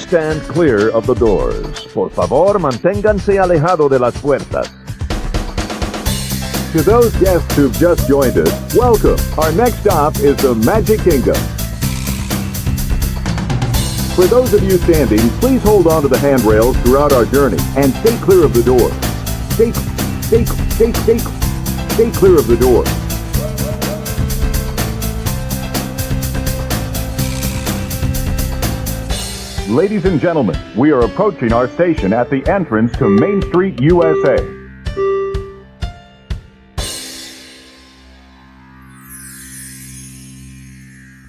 stand clear of the doors. Por favor, manténganse alejado de las puertas. To those guests who've just joined us, welcome. Our next stop is the Magic Kingdom. For those of you standing, please hold on to the handrails throughout our journey and stay clear of the doors. Stay clear of the doors. Ladies and gentlemen, we are approaching our station at the entrance to Main Street, USA.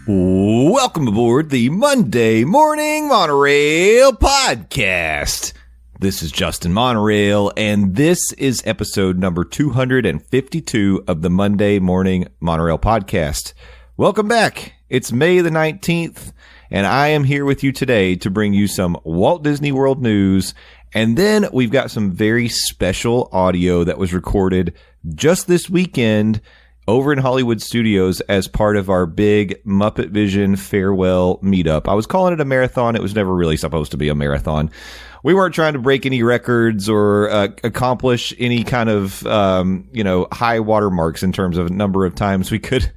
Welcome aboard the Monday Morning Monorail Podcast. This is Justin Monorail, and this is episode number 252 of the Monday Morning Monorail Podcast. Welcome back. It's May the 19th, and I am here with you today to bring you some Walt Disney World news, and then we've got some very special audio that was recorded just this weekend over in Hollywood Studios as part of our big Muppet Vision farewell meetup. I was calling it a marathon. It was never really supposed to be a marathon. We weren't trying to break any records or accomplish any kind of, high water marks in terms of number of times we could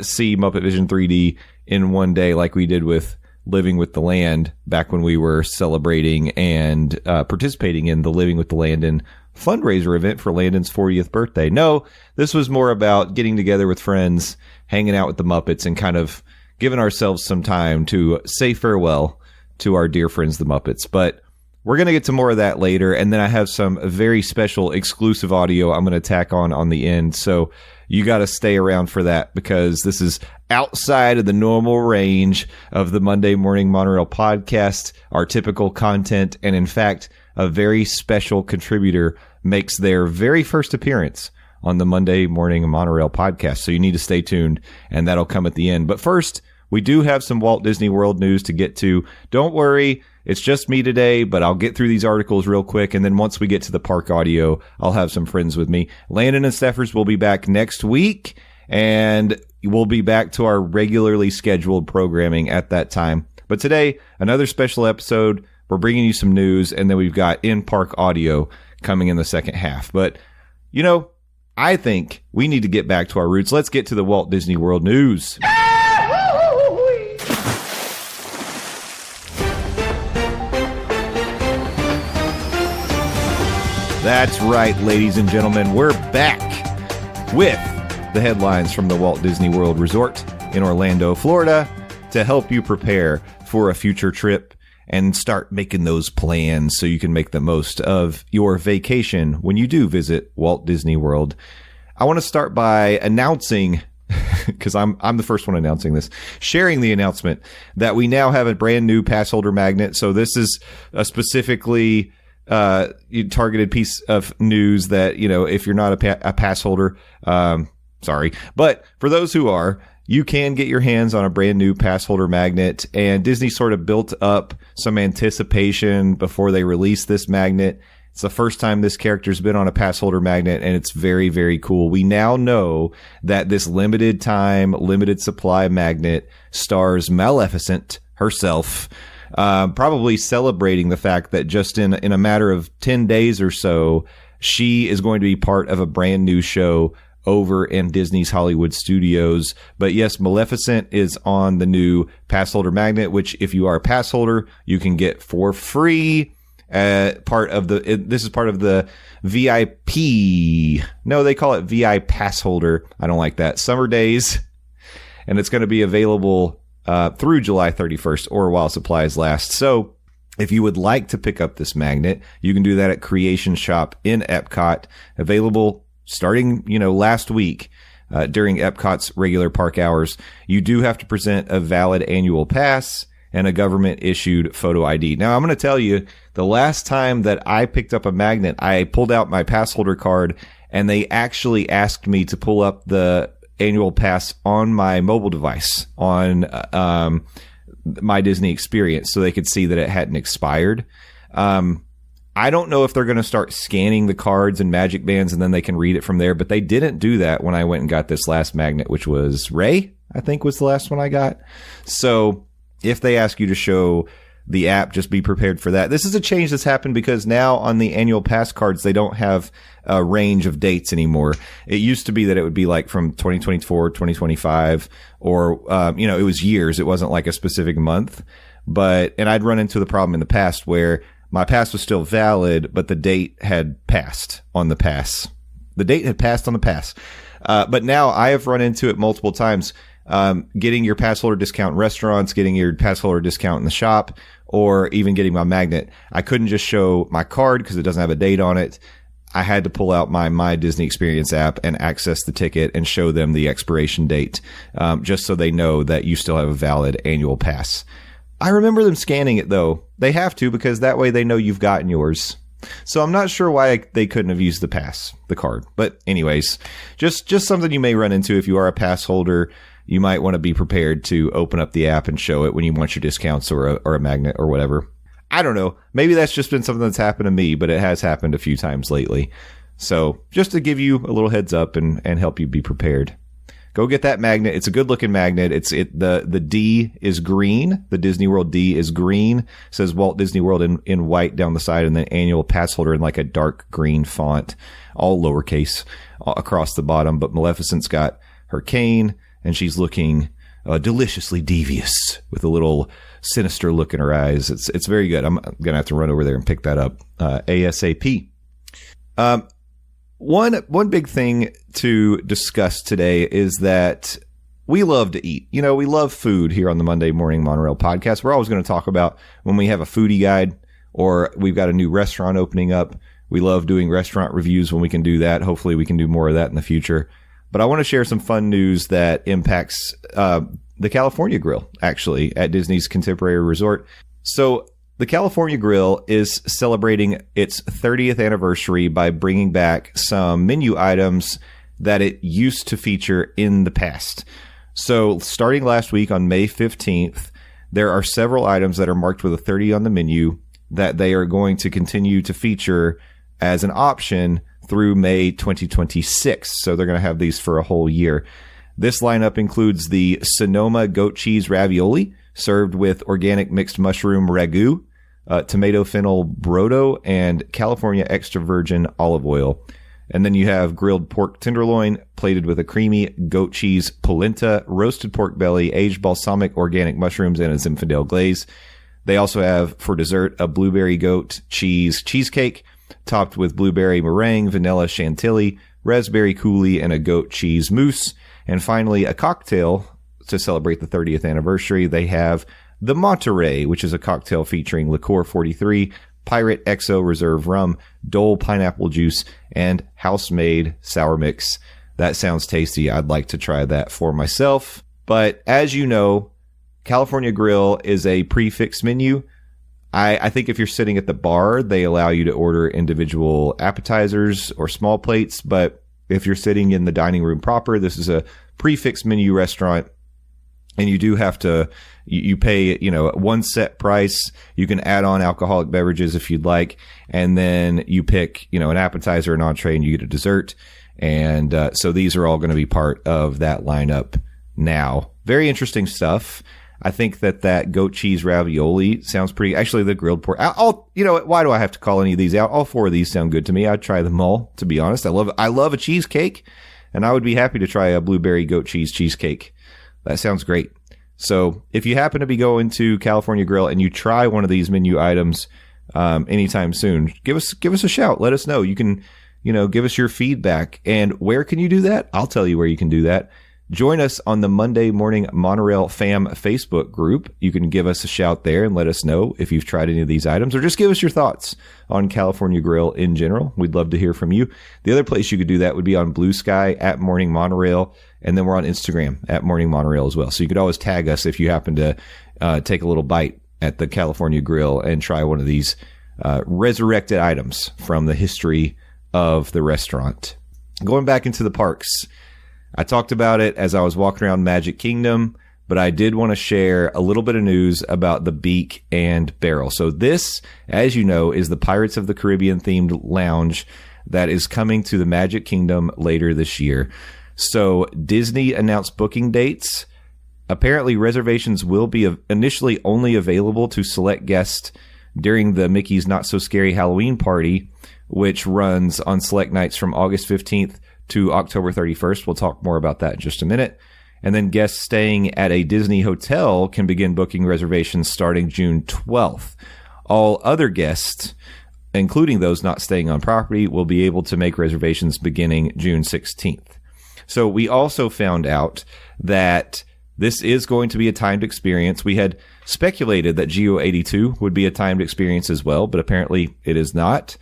see Muppet Vision 3D in one day, like we did with Living with the Land back when we were celebrating and participating in the Living with the Landon fundraiser event for Landon's 40th birthday. No, this was more about getting together with friends, hanging out with the Muppets, and kind of giving ourselves some time to say farewell to our dear friends, the Muppets. But we're going to get to more of that later, and then I have some very special exclusive audio I'm going to tack on the end. So you got to stay around for that, because this is outside of the normal range of the Monday Morning Monorail Podcast, our typical content, and in fact, a very special contributor makes their very first appearance on the Monday Morning Monorail Podcast. So you need to stay tuned, and that'll come at the end. But first, we do have some Walt Disney World news to get to. Don't worry, it's just me today, but I'll get through these articles real quick, and then once we get to the park audio, I'll have some friends with me. Landon and Steffers will be back next week, and we'll be back to our regularly scheduled programming at that time. But today, another special episode. We're bringing you some news, and then we've got in-park audio coming in the second half. But, I think we need to get back to our roots. Let's get to the Walt Disney World news. That's right, ladies and gentlemen. We're back with the headlines from the Walt Disney World Resort in Orlando, Florida, to help you prepare for a future trip and start making those plans so you can make the most of your vacation when you do visit Walt Disney World. I want to start by announcing, because I'm the first one announcing this, sharing the announcement that we now have a brand new passholder magnet. So this is a specifically targeted piece of news that, if you're not a pass holder, sorry. But for those who are, you can get your hands on a brand new pass holder magnet, and Disney sort of built up some anticipation before they released this magnet. It's the first time this character's been on a pass holder magnet, and it's very, very cool. We now know that this limited time, limited supply magnet stars Maleficent herself, probably celebrating the fact that just in a matter of 10 days or so, she is going to be part of a brand new show over in Disney's Hollywood Studios. But yes, Maleficent is on the new pass holder magnet, which if you are a pass holder, you can get for free. This is part of the VIP. No, they call it VI pass holder. I don't like that. Summer days. And it's going to be available through July 31st or while supplies last. So if you would like to pick up this magnet, you can do that at Creation Shop in Epcot, available starting, last week during Epcot's regular park hours. You do have to present a valid annual pass and a government-issued photo ID. Now, I'm going to tell you, the last time that I picked up a magnet, I pulled out my pass holder card, and they actually asked me to pull up the annual pass on my mobile device on my Disney Experience so they could see that it hadn't expired. I don't know if they're going to start scanning the cards and magic bands and then they can read it from there, but they didn't do that when I went and got this last magnet, which was Ray, I think was the last one I got. So if they ask you to show the app. Just be prepared for that. This is a change that's happened because now on the annual pass cards, they don't have a range of dates anymore. It used to be that it would be like from 2024, 2025, or, it was years. It wasn't like a specific month. And I'd run into the problem in the past where my pass was still valid, but the date had passed on the pass. The date had passed on the pass. But now I have run into it multiple times. Getting your pass holder discount in restaurants, getting your pass holder discount in the shop, or even getting my magnet. I couldn't just show my card because it doesn't have a date on it. I had to pull out my Disney Experience app and access the ticket and show them the expiration date, just so they know that you still have a valid annual pass. I remember them scanning it though. They have to, because that way they know you've gotten yours. So I'm not sure why they couldn't have used the card. But anyways, just something you may run into if you are a pass holder. You might want to be prepared to open up the app and show it when you want your discounts or a magnet or whatever. I don't know. Maybe that's just been something that's happened to me, but it has happened a few times lately. So just to give you a little heads up and help you be prepared. Go get that magnet. It's a good looking magnet. The D is green. The Disney World D is green. It says Walt Disney World in white down the side, and then annual pass holder in like a dark green font, all lowercase across the bottom. But Maleficent's got her cane, and she's looking deliciously devious with a little sinister look in her eyes. It's very good. I'm gonna have to run over there and pick that up ASAP. One big thing to discuss today is that we love to eat. We love food here on the Monday Morning Monorail Podcast. We're always going to talk about when we have a foodie guide or we've got a new restaurant opening up. We love doing restaurant reviews when we can do that. Hopefully we can do more of that in the future. But I want to share some fun news that impacts the California Grill, actually, at Disney's Contemporary Resort. So the California Grill is celebrating its 30th anniversary by bringing back some menu items that it used to feature in the past. So starting last week on May 15th, there are several items that are marked with a 30 on the menu that they are going to continue to feature as an option through May 2026. So they're going to have these for a whole year. This lineup includes the Sonoma goat cheese ravioli, served with organic mixed mushroom ragu, tomato fennel brodo, and California extra virgin olive oil. And then you have grilled pork tenderloin plated with a creamy goat cheese polenta, roasted pork belly, aged balsamic organic mushrooms, and a Zinfandel glaze. They also have, for dessert, a blueberry goat cheese cheesecake topped with blueberry meringue, vanilla chantilly, raspberry coulis, and a goat cheese mousse. And finally, a cocktail to celebrate the 30th anniversary. They have the Monterey, which is a cocktail featuring Liqueur 43, Pirate XO Reserve Rum, Dole Pineapple Juice, and house-made sour mix. That sounds tasty. I'd like to try that for myself. But as you know, California Grill is a prefix menu. I think if you're sitting at the bar, they allow you to order individual appetizers or small plates. But if you're sitting in the dining room proper, this is a prefix menu restaurant. And you do have to, you pay, one set price. You can add on alcoholic beverages if you'd like. And then you pick, an appetizer, an entree, and you get a dessert. And so these are all going to be part of that lineup now. Very interesting stuff. I think that goat cheese ravioli sounds pretty, actually the grilled pork. Why do I have to call any of these out? All four of these sound good to me. I'd try them all, to be honest. I love a cheesecake, and I would be happy to try a blueberry goat cheese cheesecake. That sounds great. So if you happen to be going to California Grill and you try one of these menu items anytime soon, give us a shout. Let us know. You can, give us your feedback. And where can you do that? I'll tell you where you can do that. Join us on the Monday Morning Monorail Fam Facebook group. You can give us a shout there and let us know if you've tried any of these items, or just give us your thoughts on California Grill in general. We'd love to hear from you. The other place you could do that would be on Blue Sky at Morning Monorail, and then we're on Instagram at Morning Monorail as well. So you could always tag us if you happen to take a little bite at the California Grill and try one of these resurrected items from the history of the restaurant. Going back into the parks, I talked about it as I was walking around Magic Kingdom, but I did want to share a little bit of news about the Beak and Barrel. So this, as you know, is the Pirates of the Caribbean themed lounge that is coming to the Magic Kingdom later this year. So Disney announced booking dates apparently reservations will be initially only available to select guests during the Mickey's Not So Scary Halloween Party, which runs on select nights from August 15th to October 31st. We'll talk more about that in just a minute. And then guests staying at a Disney hotel can begin booking reservations starting June 12th. All other guests, including those not staying on property, will be able to make reservations beginning June 16th. So we also found out that this is going to be a timed experience. We had speculated that Geo 82 would be a timed experience as well, but apparently it is not.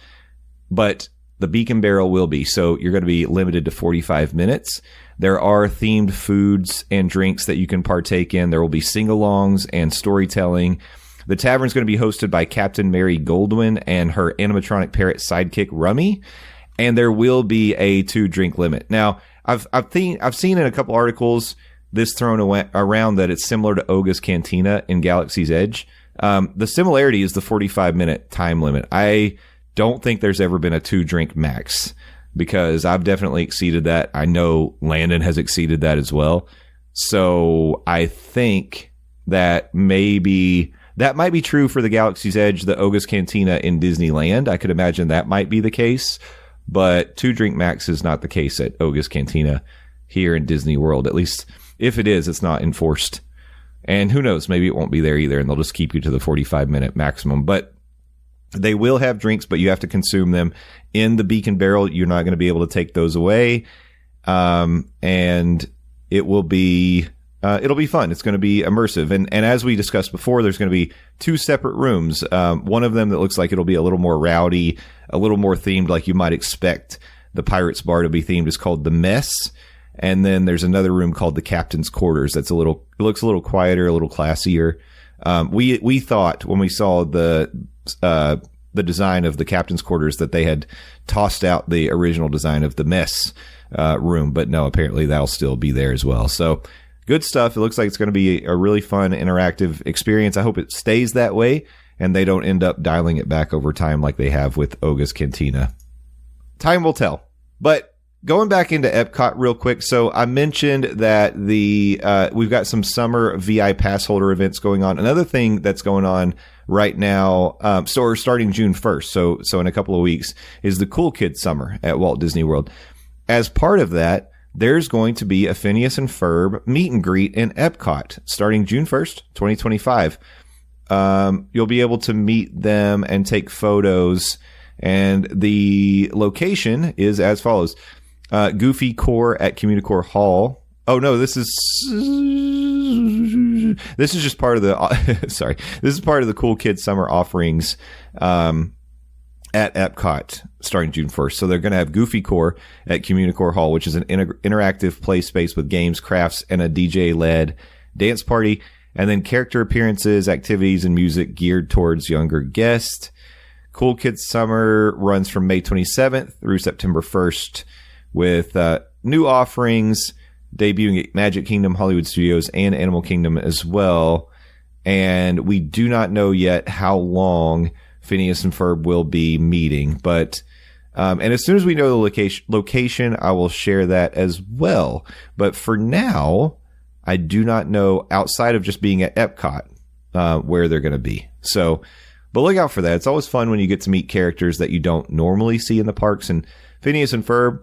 But the Beak and Barrel will be. So you're going to be limited to 45 minutes. There are themed foods and drinks that you can partake in. There will be sing-alongs and storytelling. The tavern is going to be hosted by Captain Mary Goldwyn and her animatronic parrot sidekick Rummy. And there will be a 2-drink limit. Now, I've seen in a couple articles this thrown around that it's similar to Oga's Cantina in Galaxy's Edge. The similarity is the 45-minute time limit. I don't think there's ever been a 2-drink max, because I've definitely exceeded that. I know Landon has exceeded that as well. So I think that maybe that might be true for the Galaxy's Edge, the Oga's Cantina in Disneyland. I could imagine that might be the case, but 2-drink max is not the case at Oga's Cantina here in Disney World. At least if it is, it's not enforced. And who knows, maybe it won't be there either, and they'll just keep you to the 45-minute maximum. But they will have drinks, but you have to consume them in the Beak and Barrel. You're not going to be able to take those away. And it will be, it'll be fun. It's going to be immersive. And as we discussed before, there's going to be 2 separate rooms. One of them that looks like it'll be a little more rowdy, a little more themed, like you might expect the Pirates Bar to be themed, is called the Mess. And then there's another room called the Captain's Quarters. It looks a little quieter, a little classier. We thought when we saw the design of the Captain's Quarters that they had tossed out the original design of the Mess room, but no, apparently that'll still be there as well. So good stuff. It looks like it's going to be a really fun, interactive experience. I hope it stays that way and they don't end up dialing it back over time like they have with Oga's Cantina. Time will tell. But going back into Epcot real quick. So I mentioned that we've got some summer VI pass holder events going on. Another thing that's going on right now, so starting June 1st, so in a couple of weeks, is the Cool Kids Summer at Walt Disney World. As part of that, there's going to be a Phineas and Ferb meet and greet in Epcot starting June 1st, 2025. You'll be able to meet them and take photos, and the location is as follows. Goofy Core at Communicore Hall. Oh no, this is just part of the sorry. This is part of the Cool Kids Summer offerings at Epcot starting June 1st. So they're going to have Goofy Core at Communicore Hall, which is an interactive play space with games, crafts, and a DJ-led dance party, and then character appearances, activities, and music geared towards younger guests. Cool Kids Summer runs from May 27th through September 1st. With new offerings debuting at Magic Kingdom, Hollywood Studios, and Animal Kingdom as well. And we do not know yet how long Phineas and Ferb will be meeting. But and as soon as we know the location, I will share that as well. But for now, I do not know, outside of just being at Epcot, where they're going to be. So, but look out for that. It's always fun when you get to meet characters that you don't normally see in the parks. And Phineas and Ferb,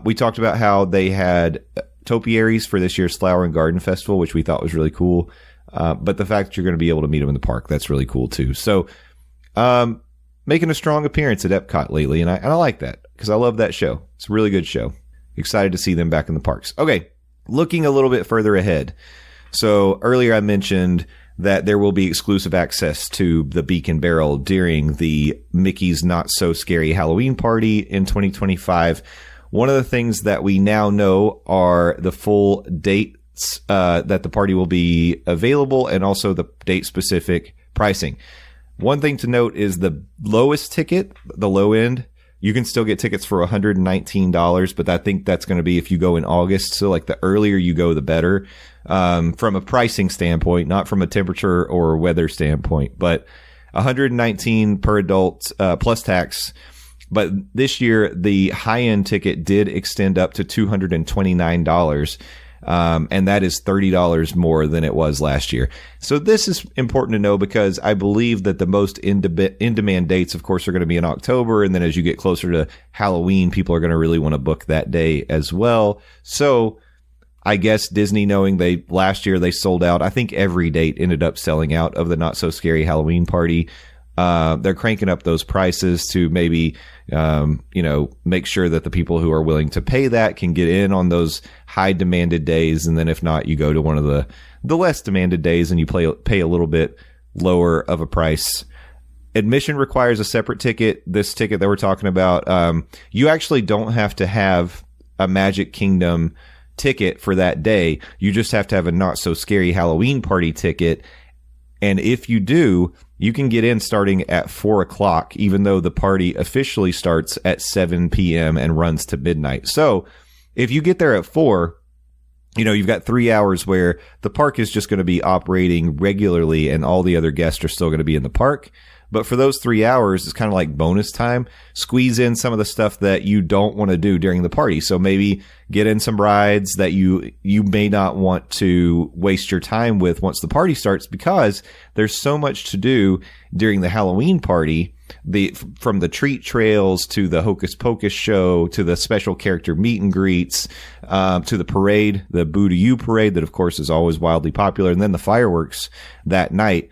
we talked about how they had topiaries for this year's Flower and Garden Festival, which we thought was really cool. But the fact that you're going to be able to meet them in the park, that's really cool too. So, making a strong appearance at Epcot lately. And I like that because I love that show. It's a really good show. Excited to see them back in the parks. Okay. Looking a little bit further ahead. So earlier I mentioned that there will be exclusive access to the Beak and Barrel during the Mickey's Not So Scary Halloween Party in 2025. One of the things that we now know are the full dates that the party will be available and also the date-specific pricing. One thing to note is the lowest ticket, the low end, you can still get tickets for $119, but I think that's going to be if you go in August. So like the earlier you go, the better, from a pricing standpoint, not from a temperature or weather standpoint, but $119 per adult, plus tax. But this year, the high-end ticket did extend up to $229. And that is $30 more than it was last year. So this is important to know because I believe that the most in-demand dates, of course, are going to be in October. And then as you get closer to Halloween, people are going to really want to book that day as well. So I guess Disney, knowing last year they sold out, I think every date ended up selling out of the Not So Scary Halloween Party. They're cranking up those prices to maybe, make sure that the people who are willing to pay that can get in on those high demanded days. And then if not, you go to one of the less demanded days and you pay a little bit lower of a price. Admission requires a separate ticket. This ticket that we're talking about, you actually don't have to have a Magic Kingdom ticket for that day. You just have to have a Not So Scary Halloween Party ticket. And if you do, you can get in starting at 4:00, even though the party officially starts at 7 p.m. and runs to midnight. So if you get there at 4, you've got 3 hours where the park is just going to be operating regularly and all the other guests are still going to be in the park. But for those 3 hours, it's kind of like bonus time. Squeeze in some of the stuff that you don't want to do during the party. So maybe get in some rides that you may not want to waste your time with once the party starts, because there's so much to do during the Halloween party. From the treat trails to the Hocus Pocus show to the special character meet and greets, to the parade, the Boo to You parade that of course is always wildly popular, and then the fireworks that night.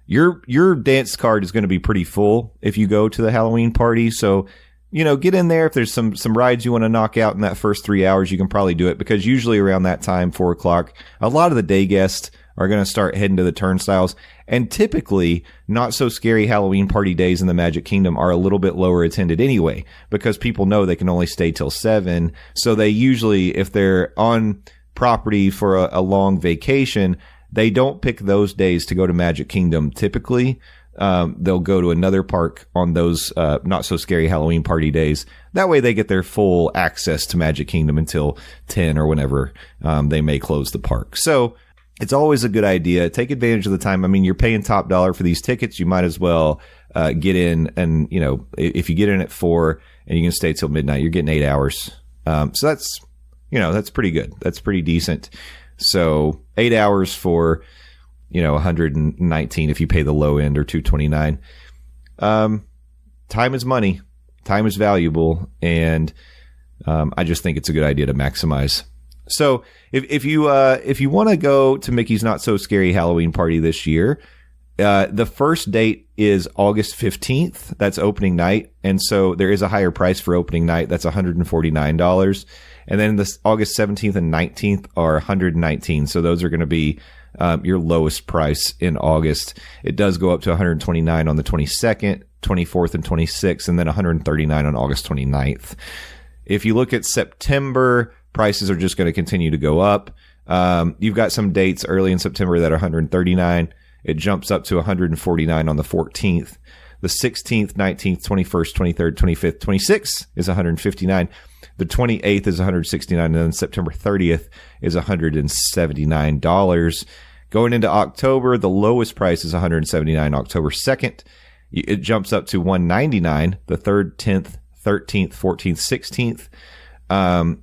Your dance card is going to be pretty full if you go to the Halloween party. So, get in there. If there's some rides you want to knock out in that first 3 hours, you can probably do it, because usually around that time, 4:00, a lot of the day guests are going to start heading to the turnstiles. And typically, Not So Scary Halloween Party days in the Magic Kingdom are a little bit lower attended anyway, because people know they can only stay till 7. So they usually, if they're on property for a long vacation, they don't pick those days to go to Magic Kingdom. Typically, they'll go to another park on those Not So Scary Halloween Party days. That way they get their full access to Magic Kingdom until 10 or whenever they may close the park. So it's always a good idea. Take advantage of the time. I mean, you're paying top dollar for these tickets. You might as well get in. And, if you get in at 4 and you can stay till midnight, you're getting 8 hours. So that's pretty good. That's pretty decent. So 8 hours for, $119 if you pay the low end, or $229. Time is money. Time is valuable. And I just think it's a good idea to maximize. So if you want to go to Mickey's Not So Scary Halloween Party this year, the first date is August 15th. That's opening night. And so there is a higher price for opening night. That's $149. And then the August 17th and 19th are $119. So those are going to be your lowest price in August. It does go up to $129 on the 22nd, 24th, and 26th, and then $139 on August 29th. If you look at September, prices are just going to continue to go up. You've got some dates early in September that are $139. It jumps up to $149 on the 14th. The 16th, 19th, 21st, 23rd, 25th, 26th is $159. The 28th is $169, and then September 30th is $179. Going into October, the lowest price is $179 October 2nd. It jumps up to $199 the 3rd, 10th, 13th, 14th, 16th.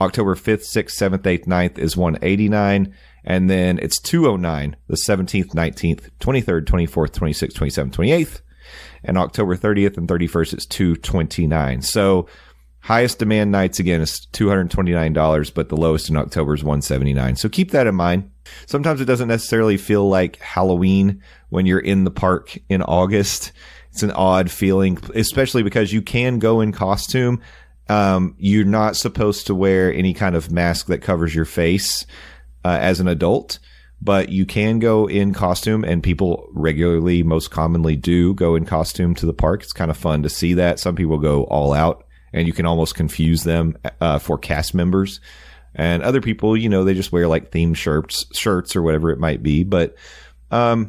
October 5th, 6th, 7th, 8th, 9th is $189. And then it's $209 the 17th, 19th, 23rd, 24th, 26th, 27th, 28th. And October 30th and 31st is $229. So highest demand nights, again, is $229, but the lowest in October is $179. So keep that in mind. Sometimes it doesn't necessarily feel like Halloween when you're in the park in August. It's an odd feeling, especially because you can go in costume. You're not supposed to wear any kind of mask that covers your face as an adult, but you can go in costume, and people regularly, most commonly, do go in costume to the park. It's kind of fun to see that. Some people go all out, and you can almost confuse them for cast members. And other people, they just wear like themed shirts or whatever it might be. But I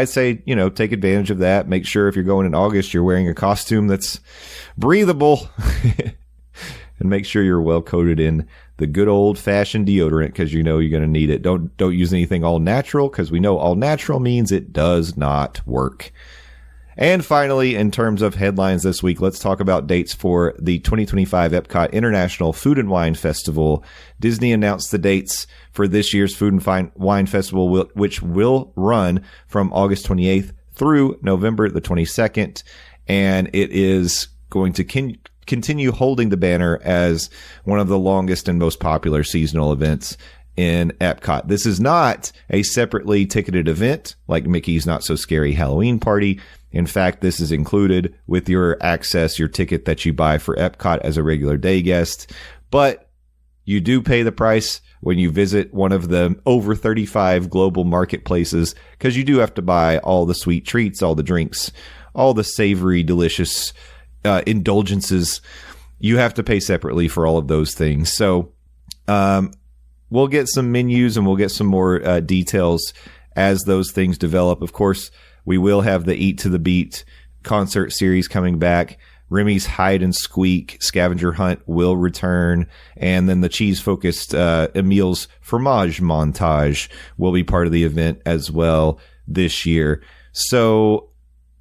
say, take advantage of that. Make sure if you're going in August, you're wearing a costume that's breathable. And make sure you're well coated in the good old fashioned deodorant, because you're going to need it. Don't use anything all natural, because we know all natural means it does not work. And finally, in terms of headlines this week, let's talk about dates for the 2025 Epcot International Food and Wine Festival. Disney announced the dates for this year's Food and Wine Festival, which will run from August 28th through November the 22nd. And it is going to continue holding the banner as one of the longest and most popular seasonal events in Epcot. This is not a separately ticketed event like Mickey's Not So Scary Halloween Party. In fact, this is included with your access, your ticket that you buy for Epcot as a regular day guest. But you do pay the price when you visit one of the over 35 global marketplaces, because you do have to buy all the sweet treats, all the drinks, all the savory, delicious indulgences. You have to pay separately for all of those things. So we'll get some menus and we'll get some more details as those things develop. Of course, we will have the Eat to the Beat concert series coming back. Remy's Hide and Squeak scavenger hunt will return. And then the cheese-focused Emil's Fromage montage will be part of the event as well this year. So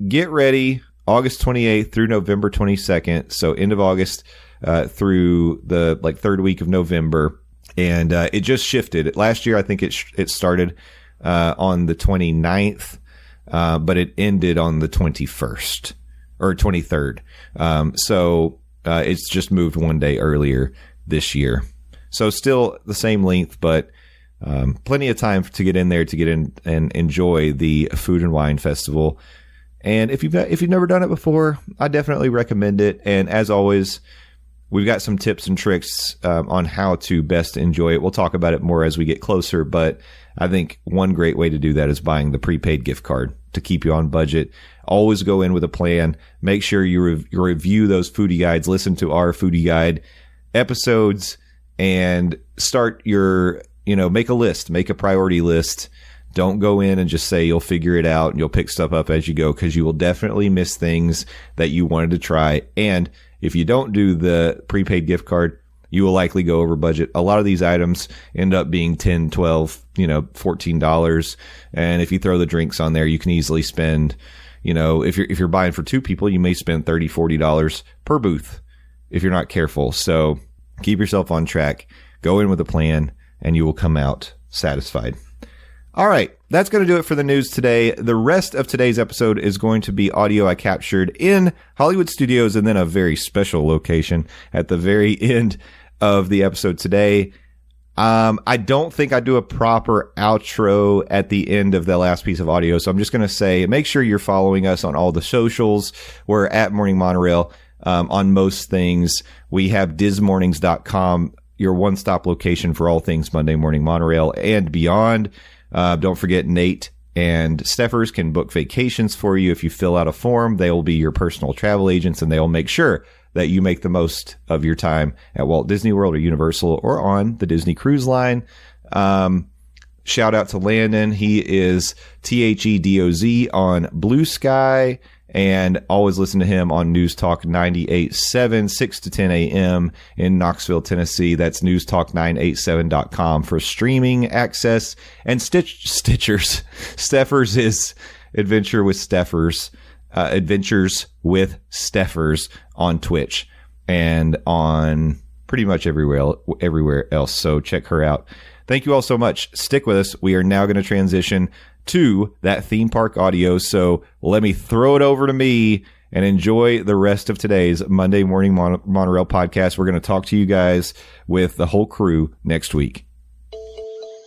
get ready, August 28th through November 22nd. So end of August through the third week of November. And it just shifted. Last year, I think it started on the 29th. But it ended on the 21st or 23rd. So it's just moved one day earlier this year. So still the same length, but plenty of time to get in there to get in and enjoy the Food and Wine Festival. And if you've never done it before, I definitely recommend it. And as always, we've got some tips and tricks on how to best enjoy it. We'll talk about it more as we get closer, but I think one great way to do that is buying the prepaid gift card to keep you on budget. Always go in with a plan. Make sure you review those foodie guides, listen to our foodie guide episodes, and start make a list, make a priority list. Don't go in and just say you'll figure it out and you'll pick stuff up as you go, because you will definitely miss things that you wanted to try. And if you don't do the prepaid gift card, you will likely go over budget. A lot of these items end up being $10, $12, $14. And if you throw the drinks on there, you can easily spend, if you're buying for two people, you may spend $30, $40 per booth if you're not careful. So keep yourself on track, go in with a plan, and you will come out satisfied. All right, that's going to do it for the news today. The rest of today's episode is going to be audio I captured in Hollywood Studios and then a very special location at the very end of the episode today. I don't think I do a proper outro at the end of the last piece of audio, so I'm just going to say make sure you're following us on all the socials. We're at Morning Monorail on most things. We have dismornings.com, your one-stop location for all things Monday Morning Monorail and beyond. Don't forget Nate and Steffers can book vacations for you. If you fill out a form, they will be your personal travel agents, and they will make sure that you make the most of your time at Walt Disney World or Universal or on the Disney Cruise Line. Shout out to Landon. He is THEDOZ on Blue Sky, and always listen to him on News Talk 98.7, 6 to 10 a.m. in Knoxville, Tennessee. That's newstalk987.com for streaming access. And Stitchers. Steffers is Adventure with Steffers. Adventures with Steffers on Twitch and on pretty much everywhere else. So check her out. Thank you all so much. Stick with us. We are now going to transition to that theme park audio. So let me throw it over to me and enjoy the rest of today's Monday Morning Monorail podcast. We're going to talk to you guys with the whole crew next week.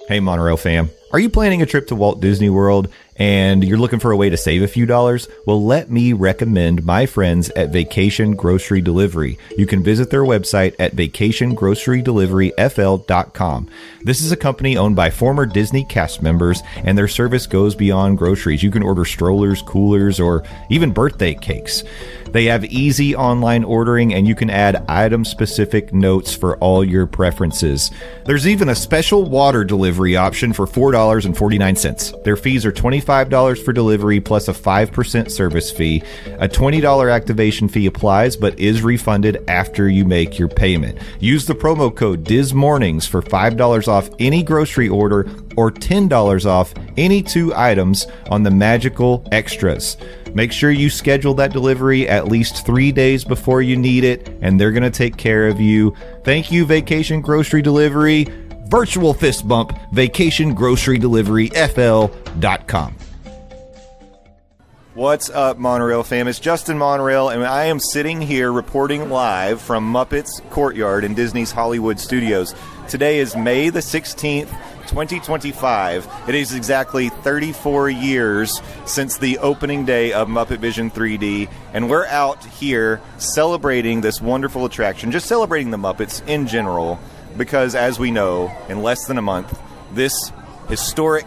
Hey, Monorail fam. Are you planning a trip to Walt Disney World and you're looking for a way to save a few dollars? Well, let me recommend my friends at Vacation Grocery Delivery. You can visit their website at vacationgrocerydeliveryfl.com. This is a company owned by former Disney cast members, and their service goes beyond groceries. You can order strollers, coolers, or even birthday cakes. They have easy online ordering, and you can add item-specific notes for all your preferences. There's even a special water delivery option for $4.49. Their fees are $25 for delivery plus a 5% service fee. A $20 activation fee applies but is refunded after you make your payment. Use the promo code DISMORNINGS for $5 off any grocery order or $10 off any 2 items on the Magical Extras. Make sure you schedule that delivery at least 3 days before you need it, and they're going to take care of you. Thank you, Vacation Grocery Delivery. Virtual fist bump, vacationgrocerydeliveryfl.com. What's up, Monorail fam? It's Justin Monorail, and I am sitting here reporting live from Muppet's Courtyard in Disney's Hollywood Studios. Today is May the 16th, 2025. It is exactly 34 years since the opening day of Muppet Vision 3D, and we're out here celebrating this wonderful attraction, just celebrating the Muppets in general, because as we know, in less than a month, this historic,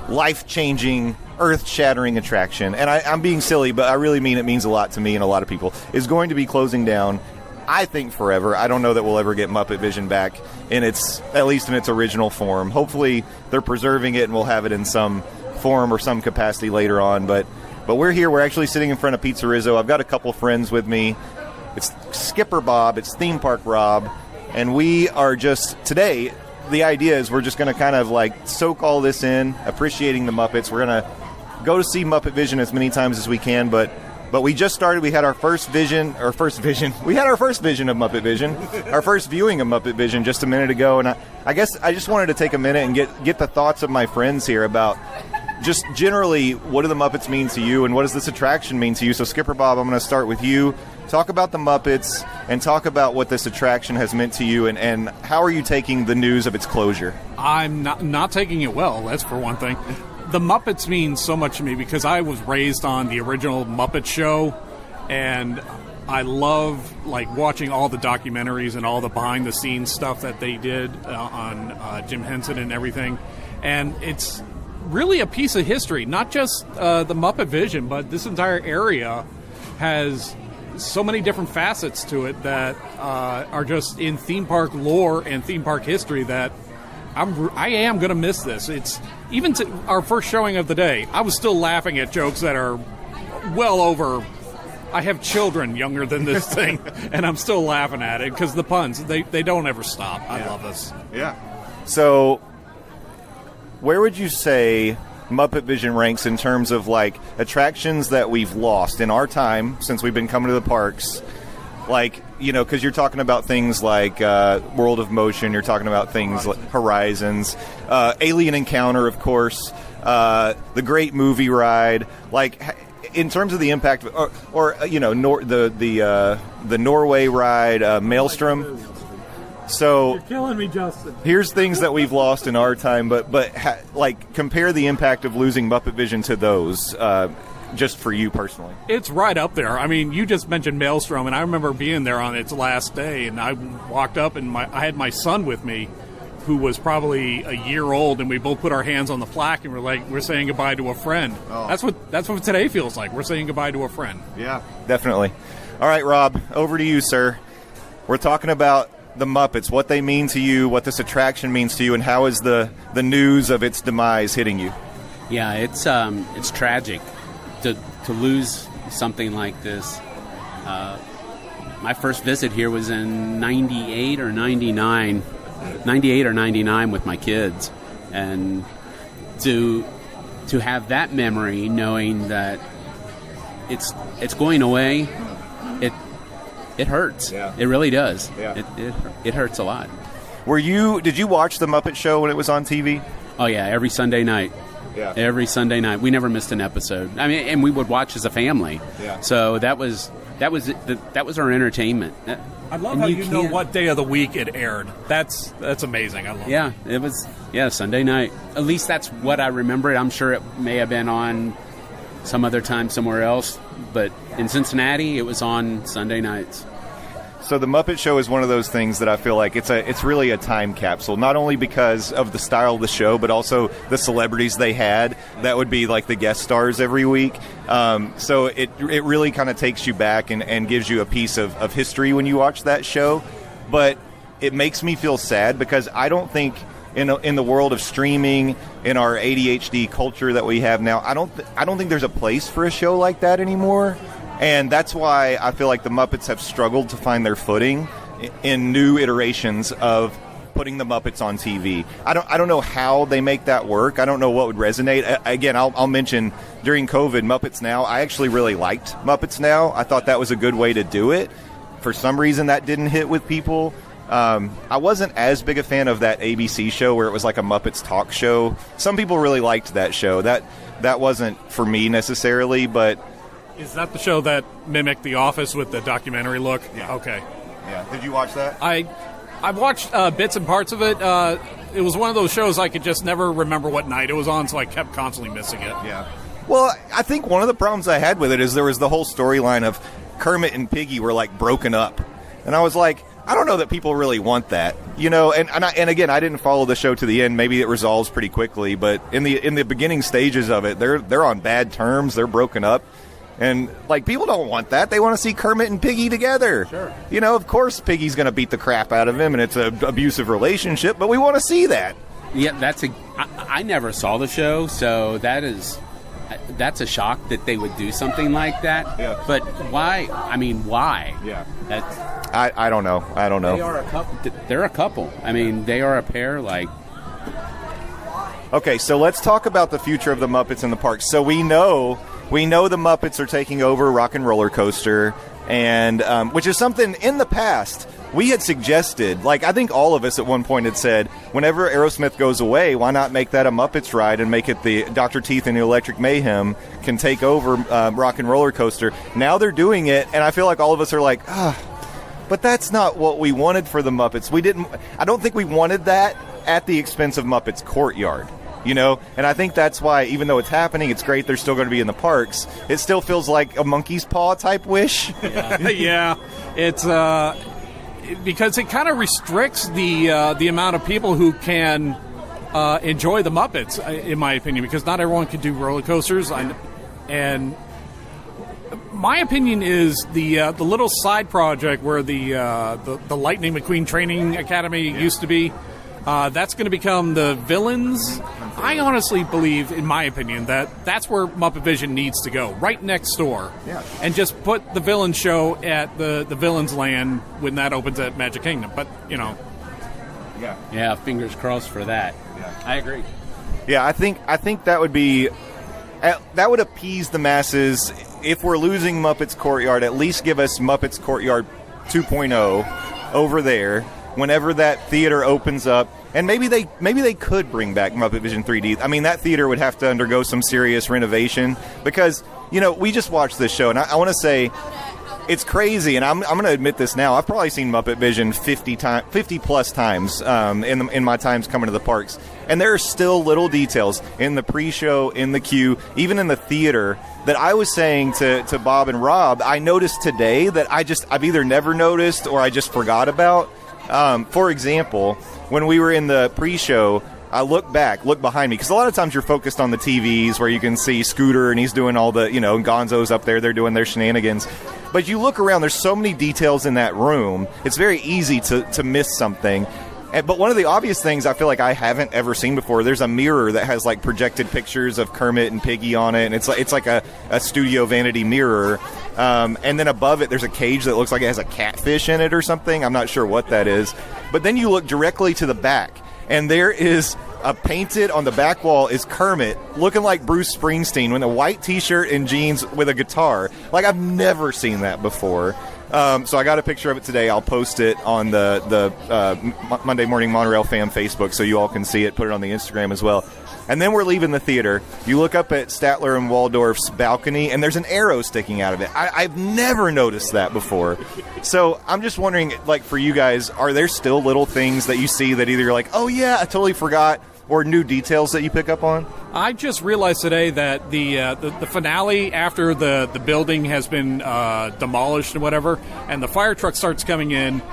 life-changing, earth-shattering attraction, and I'm being silly, but I really mean it means a lot to me and a lot of people, is going to be closing down, I think, forever. I don't know that we'll ever get Muppet Vision back at least in its original form. Hopefully they're preserving it and we'll have it in some form or some capacity later on, but we're here. We're actually sitting in front of Pizza Rizzo. I've got a couple friends with me. It's Skipper Bob, it's Theme Park Rob, and we are just, today, the idea is we're just going to kind of like soak all this in, appreciating the Muppets. We're going to go to see Muppet Vision as many times as we can, but we just started. We had our first vision. We had our first vision of Muppet Vision, our first viewing of Muppet Vision just a minute ago, and I guess I just wanted to take a minute and get the thoughts of my friends here about just generally what do the Muppets mean to you, and what does this attraction mean to you. So Skipper Bob, I'm going to start with you. Talk about the Muppets and talk about what this attraction has meant to you, and how are you taking the news of its closure? I'm not taking it well, that's for one thing. The Muppets mean so much to me because I was raised on the original Muppet Show, and I love watching all the documentaries and all the behind-the-scenes stuff that they did on Jim Henson and everything. And it's really a piece of history, not just the Muppet Vision, but this entire area has so many different facets to it that are just in theme park lore and theme park history that I am going to miss this. It's even to our first showing of the day, I was still laughing at jokes that are well over. I have children younger than this thing, and I'm still laughing at it because the puns, they don't ever stop. I love this. Yeah. So, where would you say Muppet Vision ranks in terms of attractions that we've lost in our time since we've been coming to the parks? Because you're talking about things like World of Motion, you're talking about things like Horizons, Alien Encounter, of course, the Great Movie Ride. In terms of the impact, the Norway ride, Maelstrom. So you're killing me, Justin. Here's things that we've lost in our time, but compare the impact of losing Muppet Vision to those. Just for you personally. It's right up there. I mean, you just mentioned Maelstrom, and I remember being there on its last day, and I walked up, and I had my son with me, who was probably a year old, and we both put our hands on the plaque, and we're saying goodbye to a friend. Oh. That's what today feels like. We're saying goodbye to a friend. Yeah, definitely. All right, Rob, over to you, sir. We're talking about the Muppets, what they mean to you, what this attraction means to you, and how is the news of its demise hitting you? Yeah, it's tragic. To lose something like this. My first visit here was in 98 or 99 with my kids, and to have that memory, knowing that it's going away, it hurts. Yeah. It really does. Yeah. It hurts a lot. Did you watch the Muppet Show when it was on TV? Oh yeah, every Sunday night. Yeah. Every Sunday night. We never missed an episode. I mean, and we would watch as a family. Yeah. So that was our entertainment. I love how you know what day of the week it aired. That's amazing. I love it. Yeah, it was Sunday night. At least that's what I remember. I'm sure it may have been on some other time somewhere else, but in Cincinnati it was on Sunday nights. So the Muppet Show is one of those things that I feel like it's really a time capsule, not only because of the style of the show, but also the celebrities they had that would be like the guest stars every week. So it really kind of takes you back and gives you a piece of history when you watch that show. But it makes me feel sad because I don't think in the world of streaming, in our ADHD culture that we have now, I don't think there's a place for a show like that anymore. And that's why I feel like the Muppets have struggled to find their footing in new iterations of putting the Muppets on TV. I don't know how they make that work. I don't know what would resonate. Again, I'll mention during COVID, Muppets Now, I actually really liked Muppets Now. I thought that was a good way to do it. For some reason, that didn't hit with people. I wasn't as big a fan of that ABC show where it was like a Muppets talk show. Some people really liked that show. That wasn't for me necessarily, but... Is that the show that mimicked The Office with the documentary look? Yeah. Okay. Yeah. Did you watch that? I watched bits and parts of it. It was one of those shows I could just never remember what night it was on, so I kept constantly missing it. Yeah. Well, I think one of the problems I had with it is there was the whole storyline of Kermit and Piggy were like broken up. And I was like, I don't know that people really want that, you know. And again, I didn't follow the show to the end. Maybe it resolves pretty quickly, but in the beginning stages of it, they're on bad terms. They're broken up, and like people don't want that. They want to see Kermit and Piggy together. Sure. You know, of course, Piggy's going to beat the crap out of him, and it's an abusive relationship. But we want to see that. Yeah, I never saw the show, so that's a shock that they would do something like that. Yeah. But why? I mean, why? Yeah. That's. I don't know. I don't know. They are a couple. They're a couple. I mean, they are a pair. Like, okay, so let's talk about the future of the Muppets in the parks. So we know the Muppets are taking over Rock and Roller Coaster, and which is something in the past we had suggested. Like, I think all of us at one point had said, whenever Aerosmith goes away, why not make that a Muppets ride and make it the Dr. Teeth and the Electric Mayhem can take over Rock and Roller Coaster. Now they're doing it, and I feel like all of us are like, but that's not what we wanted for the Muppets. I don't think we wanted that at the expense of Muppets Courtyard, you know? And I think that's why, even though it's happening, it's great they're still going to be in the parks, it still feels like a monkey's paw type wish. Yeah, yeah. It's because it kind of restricts the amount of people who can enjoy the Muppets, in my opinion, because not everyone can do roller coasters. And my opinion is the little side project where the Lightning McQueen Training Academy used to be, that's going to become the Villains. I honestly believe, in my opinion, that's where Muppet Vision needs to go, right next door. Yeah. And just put the Villains show at the Villains Land when that opens at Magic Kingdom. But, you know. Yeah, fingers crossed for that. Yeah. I agree. Yeah, I think that would be... That would appease the masses. If we're losing Muppets Courtyard, at least give us Muppets Courtyard 2.0 over there whenever that theater opens up. And maybe they could bring back Muppet Vision 3D. I mean, that theater would have to undergo some serious renovation because, you know, we just watched this show, and I want to say it's crazy, and I'm going to admit this now. I've probably seen Muppet Vision 50 plus times in my times coming to the parks, and there are still little details in the pre-show, in the queue, even in the theater that I was saying to Bob and Rob. I noticed today that I've either never noticed or I just forgot about. For example, when we were in the pre-show, I look behind me, because a lot of times you're focused on the TVs where you can see Scooter and he's doing all the, you know, and Gonzo's up there, they're doing their shenanigans. But you look around, there's so many details in that room, it's very easy to miss something. But one of the obvious things I feel like I haven't ever seen before, there's a mirror that has like projected pictures of Kermit and Piggy on it, and it's like a studio vanity mirror. And then above it, there's a cage that looks like it has a catfish in it or something. I'm not sure what that is. But then you look directly to the back, and there is painted on the back wall is Kermit looking like Bruce Springsteen with a white T-shirt and jeans with a guitar. Like, I've never seen that before. So I got a picture of it today. I'll post it on the Monday Morning Monorail fan Facebook so you all can see it. Put it on the Instagram as well. And then we're leaving the theater. You look up at Statler and Waldorf's balcony, and there's an arrow sticking out of it. I've never noticed that before. So I'm just wondering, like, for you guys, are there still little things that you see that either you're like, oh, yeah, I totally forgot, or new details that you pick up on? I just realized today that the finale, after the building has been demolished and whatever, and the fire truck starts coming in,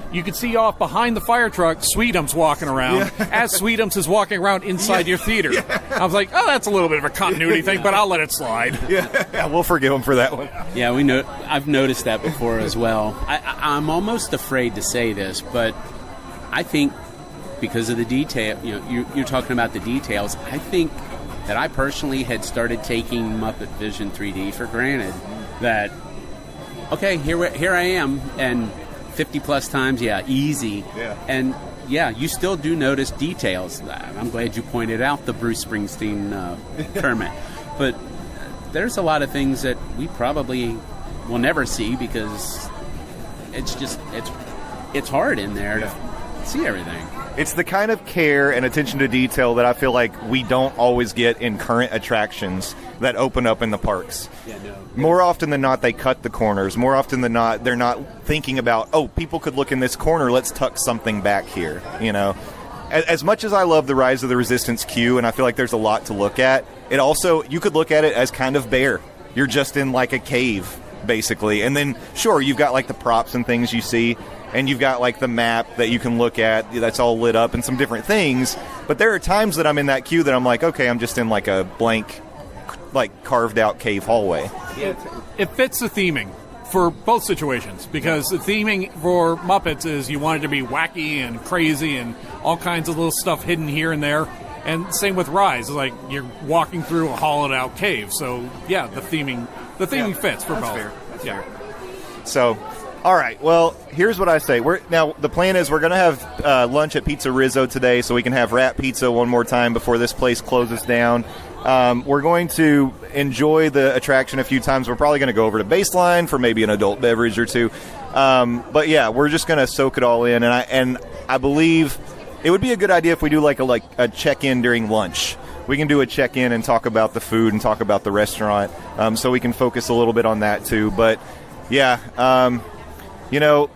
you can see off behind the fire truck, Sweetums walking around, as Sweetums is walking around inside your theater. Yeah. I was like, oh, that's a little bit of a continuity thing, but I'll let it slide. Yeah, we'll forgive him for that one. Yeah, I've noticed that before as well. I'm almost afraid to say this, but I think because of the detail, you know, you're talking about the details, I think that I personally had started taking Muppet Vision 3D for granted. That, okay, here I am, and 50 plus times, easy. Yeah. And you still do notice details. I'm glad you pointed out the Bruce Springsteen Kermit. But there's a lot of things that we probably will never see because it's hard in there to see everything. It's the kind of care and attention to detail that I feel like we don't always get in current attractions that open up in the parks. Yeah, no. More often than not, they cut the corners. More often than not, they're not thinking about, oh, people could look in this corner, let's tuck something back here, you know. As much as I love the Rise of the Resistance queue, and I feel like there's a lot to look at, it also, you could look at it as kind of bare. You're just in like a cave, basically. And then, sure, you've got like the props and things you see, and you've got like the map that you can look at that's all lit up and some different things. But there are times that I'm in that queue that I'm like, okay, I'm just in like a blank, like carved out cave hallway. It fits the theming for both situations, because the theming for Muppets is you want it to be wacky and crazy and all kinds of little stuff hidden here and there. And same with Rise, like you're walking through a hollowed out cave. So yeah, the theming fits for both. Fair. That's fair. So, all right. Well, here's what I say. The plan is we're going to have lunch at Pizza Rizzo today, so we can have Rat Pizza one more time before this place closes down. We're going to enjoy the attraction a few times. We're probably going to go over to Baseline for maybe an adult beverage or two. But yeah, we're just going to soak it all in, and I believe it would be a good idea if we do like a check-in during lunch. We can do a check-in and talk about the food and talk about the restaurant, so we can focus a little bit on that too. But yeah, you know,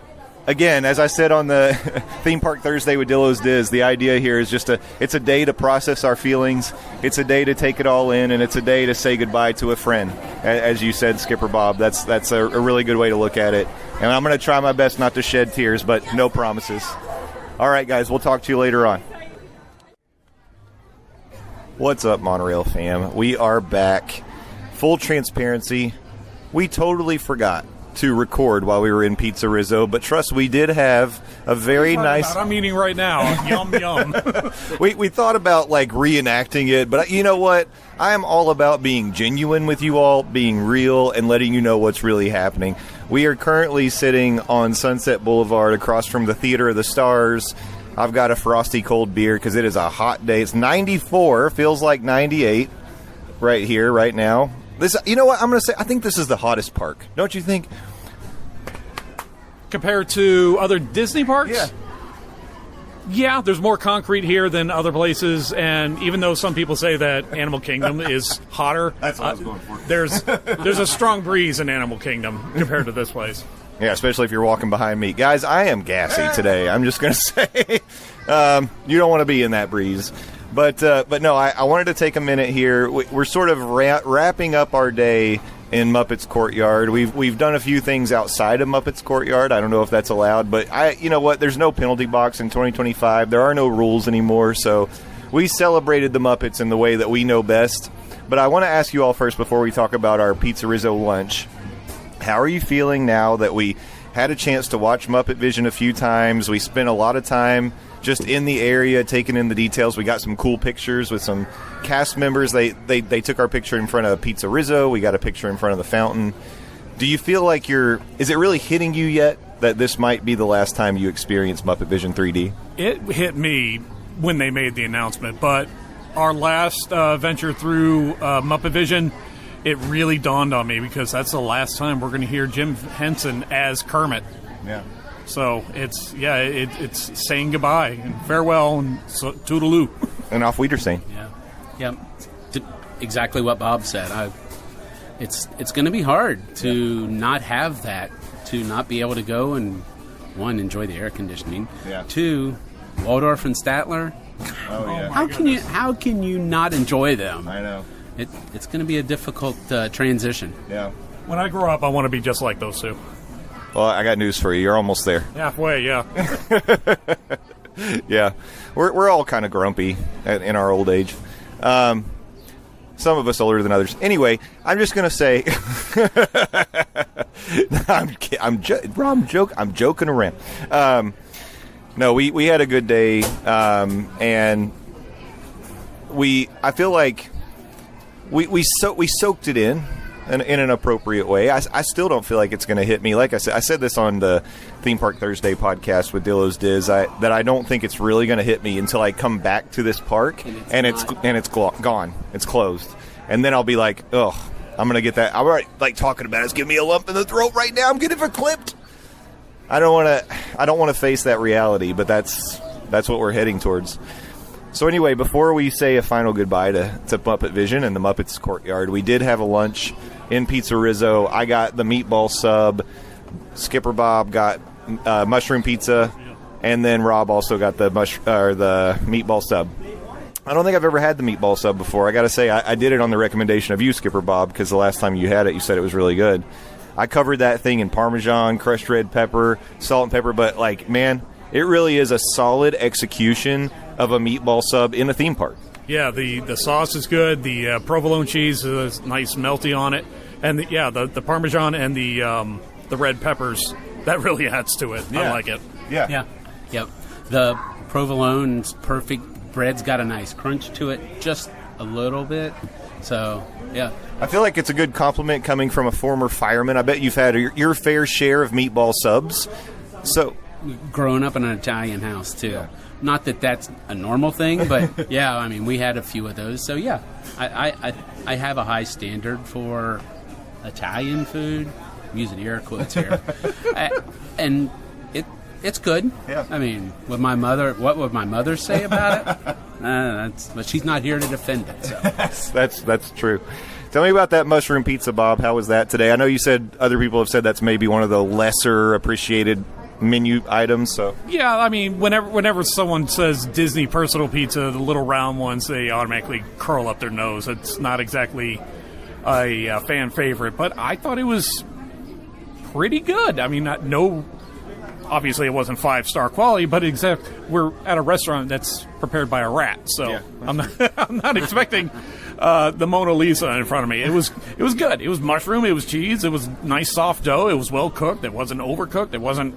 again, as I said on the Theme Park Thursday with Dillo's Diz, the idea here is it's a day to process our feelings, it's a day to take it all in, and it's a day to say goodbye to a friend. As you said, Skipper Bob, that's a really good way to look at it. And I'm going to try my best not to shed tears, but no promises. All right, guys, we'll talk to you later on. What's up, Monorail fam? We are back. Full transparency, we totally forgot to record while we were in Pizza Rizzo, but trust, we did have a very nice... I'm eating right now. Yum, yum. We thought about, like, reenacting it, but you know what? I am all about being genuine with you all, being real, and letting you know what's really happening. We are currently sitting on Sunset Boulevard across from the Theater of the Stars. I've got a frosty cold beer because it is a hot day. It's 94, feels like 98 right here, right now. This, you know what? I'm going to say, I think this is the hottest park. Don't you think? Compared to other Disney parks? Yeah. Yeah, there's more concrete here than other places, and even though some people say that Animal Kingdom is hotter, that's what I was going for. There's a strong breeze in Animal Kingdom compared to this place. Yeah, especially if you're walking behind me. Guys, I am gassy today. I'm just going to say, you don't want to be in that breeze. But no, I wanted to take a minute here. We're sort of wrapping up our day in Muppet's Courtyard. We've done a few things outside of Muppet's Courtyard. I don't know if that's allowed, but you know what? There's no penalty box in 2025. There are no rules anymore, so we celebrated the Muppets in the way that we know best. But I want to ask you all first, before we talk about our Pizza Rizzo lunch, how are you feeling now that we had a chance to watch Muppet Vision a few times? We spent a lot of time just in the area, taking in the details. We got some cool pictures with some cast members. They took our picture in front of Pizza Rizzo. We got a picture in front of the fountain. Do you feel like is it really hitting you yet that this might be the last time you experience Muppet Vision 3D? It hit me when they made the announcement, but our last venture through Muppet Vision, it really dawned on me, because that's the last time we're going to hear Jim Henson as Kermit. Yeah. So it's saying goodbye and farewell and toodaloo. And auf Wiedersehen. Yeah. Exactly what Bob said. It's going to be hard to not have that, to not be able to go and, one, enjoy the air conditioning. Yeah. Two, Waldorf and Statler. Oh yeah. How can you not enjoy them? I know. It's going to be a difficult transition. Yeah. When I grow up, I want to be just like those two. Well, I got news for you. You're almost there. Halfway, yeah. Yeah. We're all kind of grumpy in our old age. Some of us older than others. Anyway, I'm just going to say, I'm joking around. No, we had a good day, and I feel like we soaked it in an appropriate way. I still don't feel like it's going to hit me. Like I said this on the Theme Park Thursday podcast with Dillo's Diz, that I don't think it's really going to hit me until I come back to this park and it's gone. It's closed. And then I'll be like, ugh, I'm going to get that. I'm already, like, talking about it. It's giving me a lump in the throat right now. I'm getting verklempt. I don't want to face that reality, but that's what we're heading towards. So anyway, before we say a final goodbye to Muppet Vision and the Muppets Courtyard, we did have a lunch in Pizza Rizzo. I got the meatball sub. Skipper Bob got mushroom pizza, and then Rob also got the meatball sub. I don't think I've ever had the meatball sub before. I got to say, I did it on the recommendation of you, Skipper Bob, because the last time you had it, you said it was really good. I covered that thing in Parmesan, crushed red pepper, salt and pepper, but, like, man, it really is a solid execution of a meatball sub in a theme park. Yeah, the sauce is good. The provolone cheese is nice melty on it. And, the Parmesan and the red peppers, that really adds to it. Yeah. I like it. Yeah. Yep. The provolone's perfect. Bread's got a nice crunch to it, just a little bit. So, yeah. I feel like it's a good compliment coming from a former fireman. I bet you've had your fair share of meatball subs. So, growing up in an Italian house, too. Yeah. Not that that's a normal thing, but, yeah, I mean, we had a few of those. So, yeah, I have a high standard for Italian food. I'm using air quotes here. And it's good. Yeah. I mean, what would my mother say about it? But she's not here to defend it. So. That's true. Tell me about that mushroom pizza, Bob. How was that today? I know you said other people have said that's maybe one of the lesser appreciated menu items. So yeah, I mean, whenever someone says Disney personal pizza, the little round ones, they automatically curl up their nose. It's not exactly a fan favorite, but I thought it was pretty good. I mean, obviously it wasn't 5-star quality, but except we're at a restaurant that's prepared by a rat, so yeah. I'm not expecting the Mona Lisa in front of me. It was good. It was mushroom. It was cheese. It was nice soft dough. It was well cooked. It wasn't overcooked. It wasn't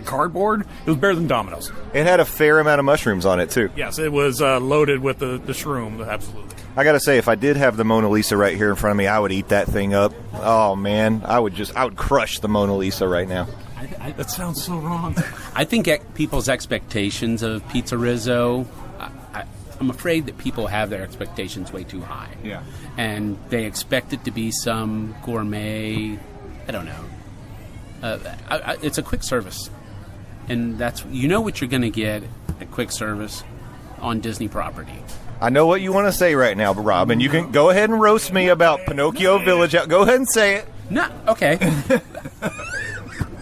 cardboard. It was better than Domino's. It had a fair amount of mushrooms on it too. Yes, it was loaded with the shroom. Absolutely. I gotta say, if I did have the Mona Lisa right here in front of me, I would eat that thing up. Oh man, I would crush the Mona Lisa right now. That sounds so wrong. I think people's expectations of Pizza Rizzo, I'm afraid that people have their expectations way too high. Yeah. And they expect it to be some gourmet, I don't know. It's a quick service. And you know what you're going to get at quick service on Disney property. I know what you want to say right now, Rob, and you can go ahead and roast me about Pinocchio Village. Go ahead and say it. No, okay.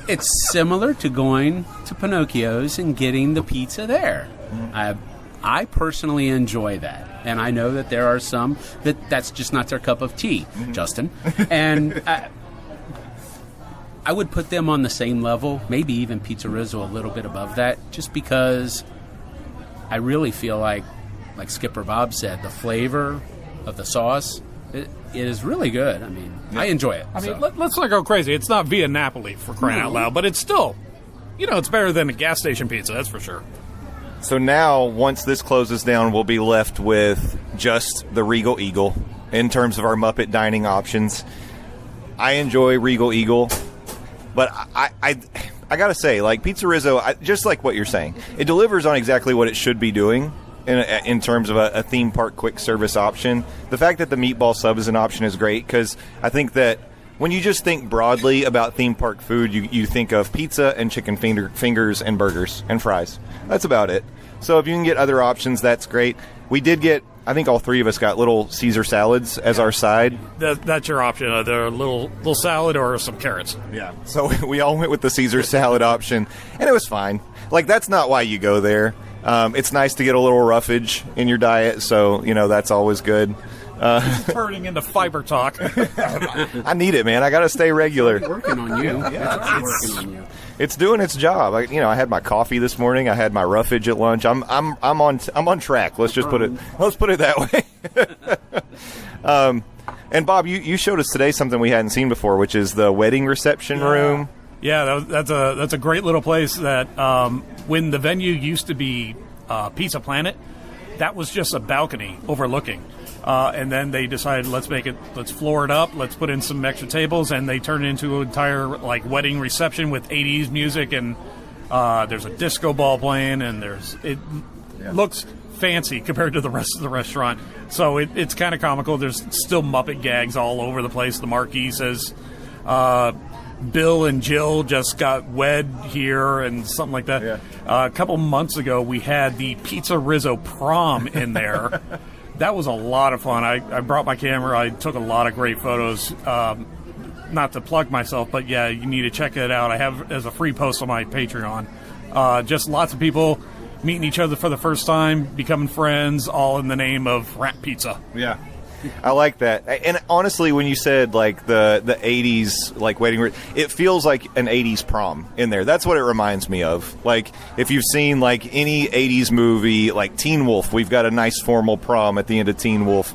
It's similar to going to Pinocchio's and getting the pizza there. I personally enjoy that. And I know that there are some that's just not their cup of tea, Justin. And I would put them on the same level, maybe even Pizza Rizzo a little bit above that, just because I really feel like Skipper Bob said, the flavor of the sauce, it is really good. I mean, I enjoy it. I mean, let's not go crazy. It's not Via Napoli, for crying out loud, but it's still, it's better than a gas station pizza, that's for sure. So now, once this closes down, we'll be left with just the Regal Eagle in terms of our Muppet dining options. I enjoy Regal Eagle, but I gotta say, like Pizza Rizzo, just like what you're saying, it delivers on exactly what it should be doing in terms of a theme park quick service option. The fact that the meatball sub is an option is great, because I think that when you just think broadly about theme park food, you think of pizza and chicken fingers and burgers and fries. That's about it. So if you can get other options, that's great. We did get, I think all three of us got little Caesar salads as our side. That's your option, either a little salad or some carrots. Yeah. So we all went with the Caesar salad option, and it was fine. Like, that's not why you go there. It's nice to get a little roughage in your diet, so, that's always good. It's turning into fiber talk. I need it, man. I got to stay regular. It's working on you. Yeah, it's working on you. It's doing its job. I had my coffee this morning. I had my roughage at lunch. I'm on track. Let's put it that way. And Bob, you showed us today something we hadn't seen before, which is the wedding reception room. Yeah, that's a great little place that when the venue used to be Pizza Planet, that was just a balcony overlooking. And then they decided, let's floor it up, let's put in some extra tables, and they turned it into an entire wedding reception with 80s music, and there's a disco ball playing, and looks fancy compared to the rest of the restaurant. So it's kind of comical. There's still Muppet gags all over the place. The marquee says Bill and Jill just got wed here and something like that. Yeah. A couple months ago, we had the Pizza Rizzo prom in there. That was a lot of fun. I brought my camera. I took a lot of great photos. Not to plug myself, but yeah, you need to check it out. I have as a free post on my Patreon. Just lots of people meeting each other for the first time, becoming friends, all in the name of rat pizza. Yeah. I like that. And honestly, when you said like the 80s like wedding, it feels like an 80s prom in there. That's what it reminds me of. Like if you've seen like any 80s movie like Teen Wolf, we've got a nice formal prom at the end of Teen Wolf.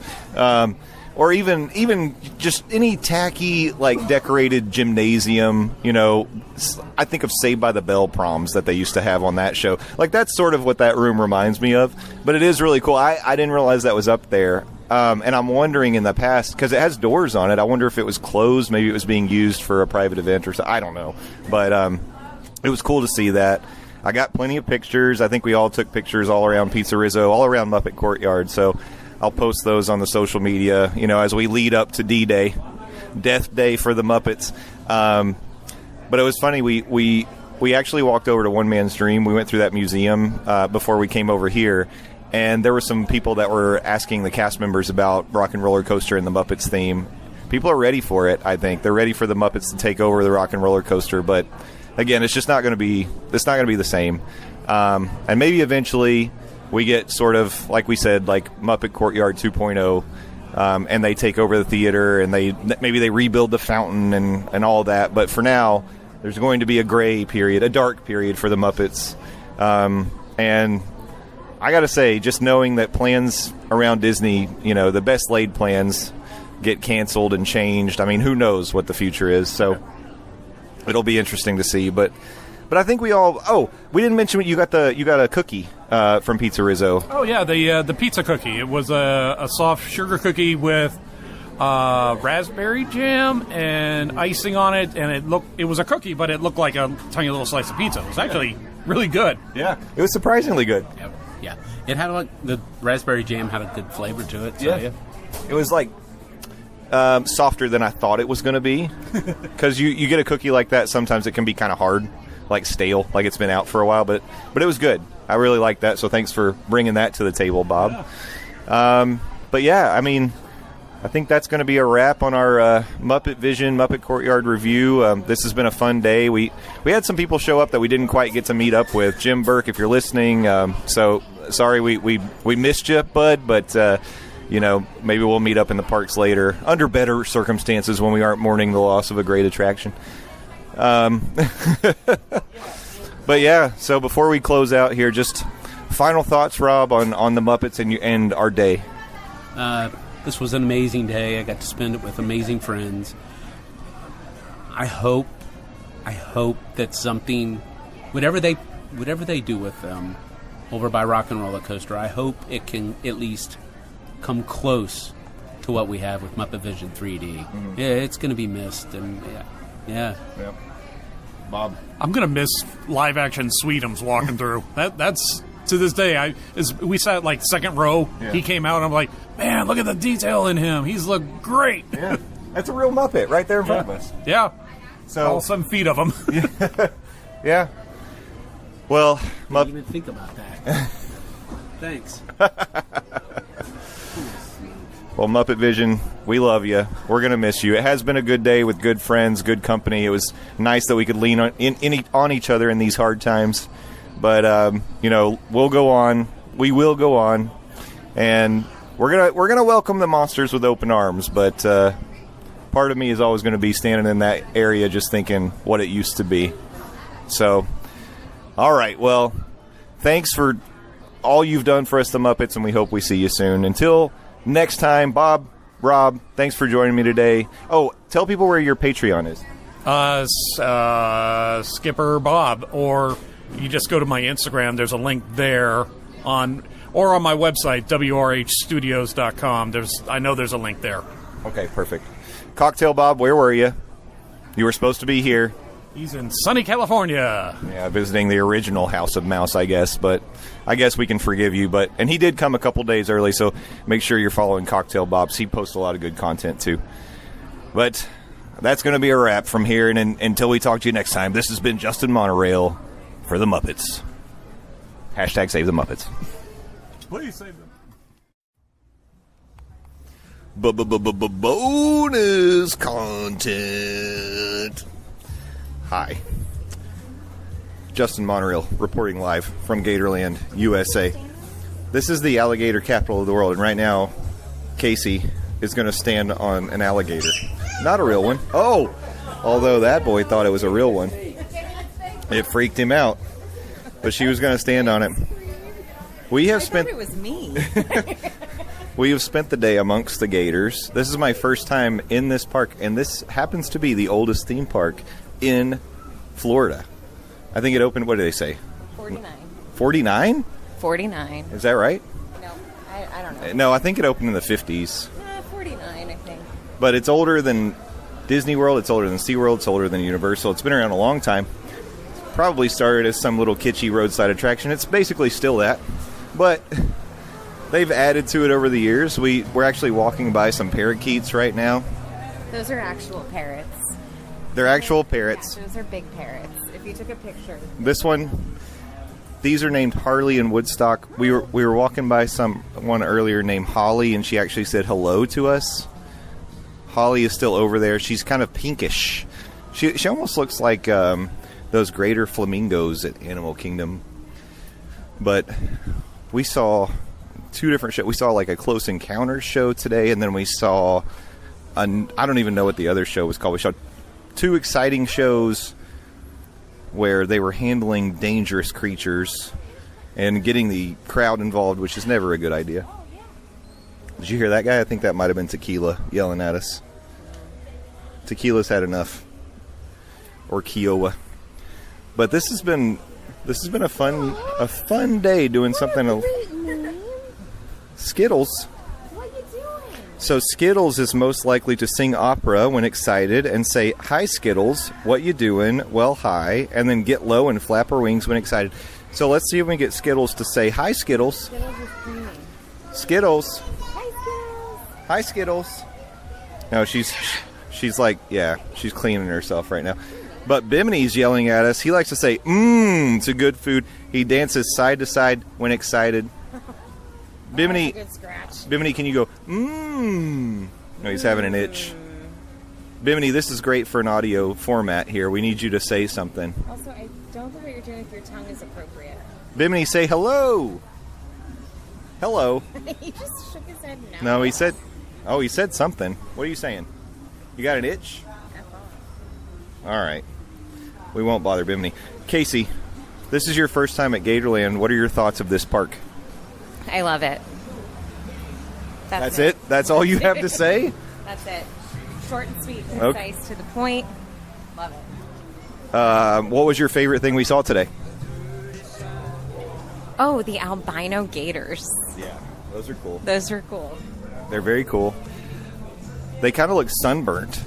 Or even just any tacky like decorated gymnasium, you know, I think of Saved by the Bell proms that they used to have on that show. Like that's sort of what that room reminds me of. But it is really cool. I didn't realize that was up there. And I'm wondering in the past, because it has doors on it, I wonder if it was closed. Maybe it was being used for a private event or something. I don't know. But it was cool to see that. I got plenty of pictures. I think we all took pictures all around Pizza Rizzo, all around Muppet Courtyard. So I'll post those on the social media, you know, as we lead up to D-Day, Death Day for the Muppets. But it was funny. We actually walked over to One Man's Dream. We went through that museum before we came over here. And there were some people that were asking the cast members about Rock and Roller Coaster and the Muppets theme. People are ready for it, I think. They're ready for the Muppets to take over the Rock and Roller Coaster. But, again, it's just not going to be the same. And maybe eventually we get sort of, like we said, like Muppet Courtyard 2.0, and they take over the theater, and maybe they rebuild the fountain and all that. But for now, there's going to be a gray period, a dark period for the Muppets. And I got to say, just knowing that plans around Disney, you know, the best laid plans get canceled and changed. I mean, who knows what the future is? So it'll be interesting to see. But I think we all. Oh, we didn't mention you got a cookie from Pizza Rizzo. Oh yeah, the pizza cookie. It was a soft sugar cookie with raspberry jam and icing on it, and it was a cookie, but it looked like a tiny little slice of pizza. It was actually really good. Yeah, it was surprisingly good. Yep. Yeah, it had the raspberry jam had a good flavor to it. So, yeah, it was like softer than I thought it was going to be. Because you get a cookie like that, sometimes it can be kind of hard, like stale, like it's been out for a while. But it was good. I really liked that. So thanks for bringing that to the table, Bob. Yeah. But yeah, I mean, I think that's going to be a wrap on our Muppet Vision, Muppet Courtyard review. This has been a fun day. We had some people show up that we didn't quite get to meet up with. Jim Burke, if you're listening, so sorry we missed you, bud, but you know, maybe we'll meet up in the parks later under better circumstances when we aren't mourning the loss of a great attraction. But yeah, so before we close out here, just final thoughts, Rob, on the Muppets and our day. This was an amazing day. I got to spend it with amazing friends. I hope that something, whatever they do with them over by Rock and Roller Coaster, I hope it can at least come close to what we have with Muppet Vision 3D. Mm-hmm. Yeah, it's going to be missed, and yeah. Yep. Bob, I'm going to miss live action Sweetums walking through. That's to this day. We sat like second row. Yeah. He came out, and I'm like, man, look at the detail in him. He's looked great. Yeah, that's a real Muppet right there in front of us. Yeah. So all 7 feet of him. Yeah. Well, I didn't even think about that. Thanks. Well, Muppet Vision, we love you. We're going to miss you. It has been a good day with good friends, good company. It was nice that we could lean on each other in these hard times. But you know, we'll go on. We will go on, and we're gonna welcome the monsters with open arms. But part of me is always going to be standing in that area, just thinking what it used to be. So, all right. Well, thanks for all you've done for us, the Muppets, and we hope we see you soon. Until next time, Bob, Rob, thanks for joining me today. Oh, tell people where your Patreon is. Skipper Bob, or you just go to my Instagram. There's a link there on my website, wrhstudios.com. I know there's a link there. Okay, perfect. Cocktail Bob, where were you? You were supposed to be here. He's in sunny California. Yeah, visiting the original House of Mouse, I guess. But I guess we can forgive you. And he did come a couple days early, so make sure you're following Cocktail Bobs. He posts a lot of good content, too. But that's going to be a wrap from here. And until we talk to you next time, this has been Justin Monorail for the Muppets. Hashtag save the Muppets. Please save them. Bonus content. Hi. Justin Monorail reporting live from Gatorland, USA. This is the alligator capital of the world, and right now, Casey is going to stand on an alligator. Not a real one. Oh! Although that boy thought it was a real one. It freaked him out. But she was going to stand on it. I thought it was me. We have spent the day amongst the gators. This is my first time in this park, and this happens to be the oldest theme park in Florida. I think it opened, what did they say? 49. 49? 49. Is that right? No, I don't know. No, I think it opened in the 50s. 49, I think. But it's older than Disney World, it's older than SeaWorld, it's older than Universal. It's been around a long time. Probably started as some little kitschy roadside attraction. It's basically still that. But they've added to it over the years. We're actually walking by some parakeets right now. Those are actual parrots. They're actual parrots. Yeah, those are big parrots. If you took a picture. These are named Harley and Woodstock. We were walking by one earlier named Holly, and she actually said hello to us. Holly is still over there. She's kind of pinkish. She almost looks like those greater flamingos at Animal Kingdom. But we saw two different shows. We saw like a Close Encounters show today, and then we saw I don't even know what the other show was called. We saw two exciting shows where they were handling dangerous creatures and getting the crowd involved, which is never a good idea. Did you hear that guy? I think that might have been Tequila yelling at us. Tequila's had enough. Or Kiowa. But this has been a fun day doing something. Skittles. What are you doing? So Skittles is most likely to sing opera when excited and say, "Hi Skittles, what you doing? Well, hi," and then get low and flap her wings when excited. So let's see if we can get Skittles to say, "Hi Skittles." Skittles is cleaning. Skittles. Hi, Skittles. Hi Skittles. No, she's like, yeah, she's cleaning herself right now. But Bimini's yelling at us. He likes to say, to good food. He dances side to side when excited. Bimini, Good scratch. Bimini, can you go, No, he's having an itch. Bimini, this is great for an audio format here. We need you to say something. Also, I don't think what you're doing with your tongue is appropriate. Bimini, say hello. Hello. He just shook his head no. No, he said something. What are you saying? You got an itch? All right. We won't bother Bimini. Casey, this is your first time at Gatorland. What are your thoughts of this park? I love it. That's it? That's all you have to say? That's it. Short and sweet, concise, to the point. Love it. What was your favorite thing we saw today? Oh, the albino gators. Yeah, those are cool. Those are cool. They're very cool. They kind of look sunburnt.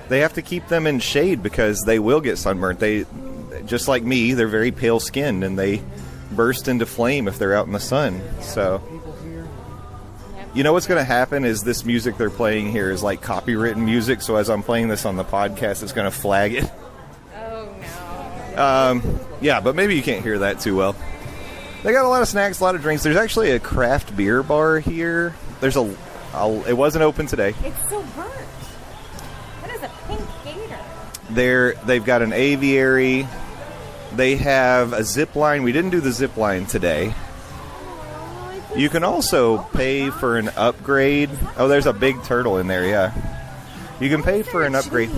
They have to keep them in shade because they will get sunburnt. They, just like me, they're very pale skinned and they burst into flame if they're out in the sun. So, you know what's going to happen is this music they're playing here is like copywritten music. So as I'm playing this on the podcast, it's going to flag it. Oh no. Yeah, but maybe you can't hear that too well. They got a lot of snacks, a lot of drinks. There's actually a craft beer bar here. There's it wasn't open today. It's so burnt. That is a pink gator. They've got an aviary. They have a zip line. We didn't do the zip line today. You can also pay for an upgrade. Oh, there's a big turtle in there, yeah. You can pay for an upgrade.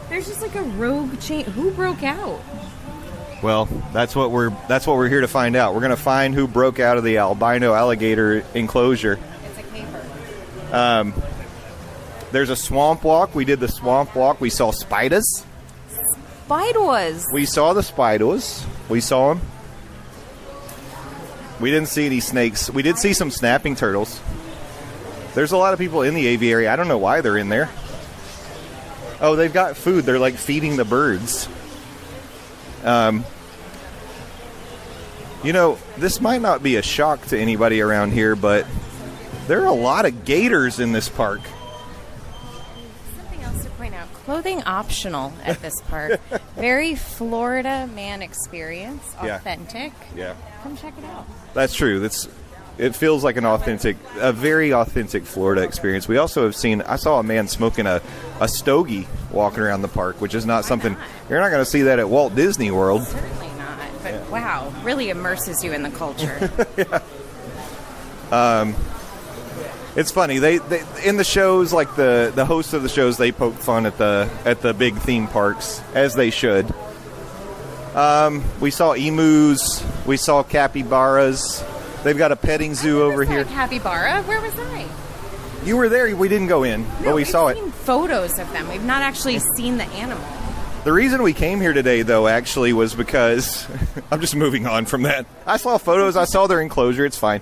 There's just like a rogue chain. Who broke out? Well, that's what we're here to find out. We're going to find who broke out of the albino alligator enclosure. It's a caper. There's a swamp walk. We did the swamp walk. We saw spiders. Spiders. We saw the spiders. We saw them. We didn't see any snakes. We did see some snapping turtles. There's a lot of people in the aviary. I don't know why they're in there. Oh, they've got food. They're like feeding the birds. You know, this might not be a shock to anybody around here, but there are a lot of gators in this park. Something else to point out. Clothing optional at this park. Very Florida man experience. Authentic. Yeah. Come check it out. That's true. It feels like a very authentic Florida experience. We also I saw a man smoking a stogie walking around the park, which is not something, you're not going to see that at Walt Disney World. Certainly not. But wow, really immerses you in the culture. Yeah. It's funny. They in the shows, like the hosts of the shows, they poke fun at the big theme parks, as they should. We saw emus. We saw capybaras. They've got a petting zoo over here. Capybara? Where was I? You were there. We didn't go in, but we saw it. We've seen photos of them. We've not actually seen the animal. The reason we came here today, though, actually, was because I'm just moving on from that. I saw photos. I saw their enclosure. It's fine.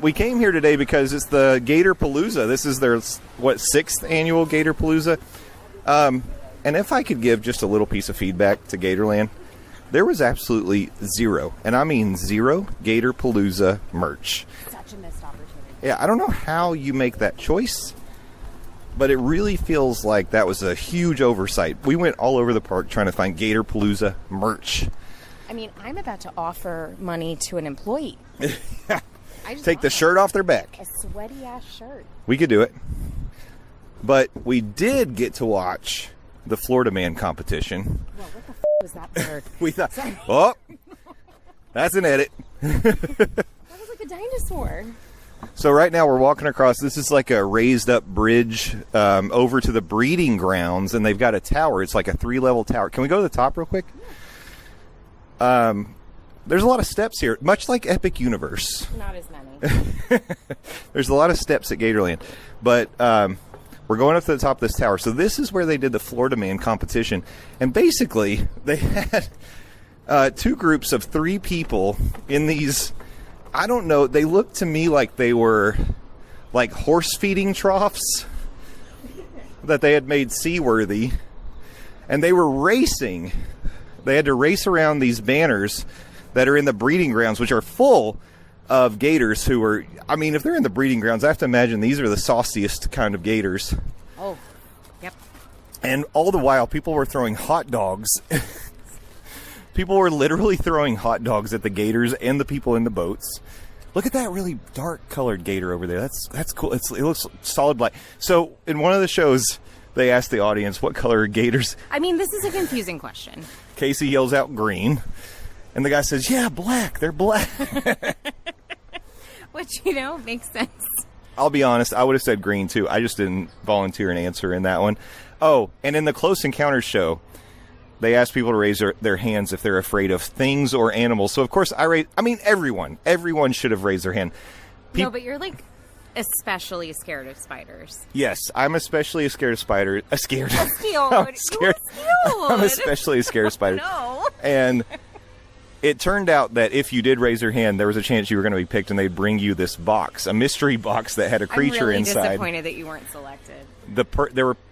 We came here today because it's the Gator Palooza. This is their, 6th annual Gator Palooza. And if I could give just a little piece of feedback to Gatorland, there was absolutely zero, and I mean zero, Gator Palooza merch. Such a missed opportunity. Yeah, I don't know how you make that choice, but it really feels like that was a huge oversight. We went all over the park trying to find Gator Palooza merch. I mean, I'm about to offer money to an employee. Take the shirt off their back. A sweaty-ass shirt. We could do it. But we did get to watch the Florida Man competition. Well, what the was that bird? We thought, oh, that's an edit. That was like a dinosaur. So right now we're walking across. This is like a raised up bridge over to the breeding grounds, and they've got a tower. It's like a 3-level tower. Can we go to the top real quick? There's a lot of steps here, much like Epic Universe. Not as many. There's a lot of steps at Gatorland, but we're going up to the top of this tower. So this is where they did the Florida Man competition, and basically they had 2 groups of 3 people in these. I don't know. They looked to me like they were like horse feeding troughs that they had made seaworthy, and they were racing. They had to race around these banners that are in the breeding grounds, which are full of gators who are, I mean, if they're in the breeding grounds, I have to imagine these are the sauciest kind of gators. Oh, yep. And all the while, people were throwing hot dogs. People were literally throwing hot dogs at the gators and the people in the boats. Look at that really dark colored gator over there. That's cool. It looks solid black. So in one of the shows, they asked the audience, what color are gators? I mean, this is a confusing question. Casey yells out green. And the guy says, yeah, black. They're black. Which, makes sense. I'll be honest. I would have said green, too. I just didn't volunteer an answer in that one. Oh, and in the Close Encounters show, they asked people to raise their hands if they're afraid of things or animals. So, of course, everyone should have raised their hand. No, but you're, especially scared of spiders. Yes, I'm especially scared of spiders. Scared. I'm scared. I'm especially scared of spiders. No. And it turned out that if you did raise your hand, there was a chance you were going to be picked, and they'd bring you this box, a mystery box that had a creature inside. I'm really disappointed that you weren't selected.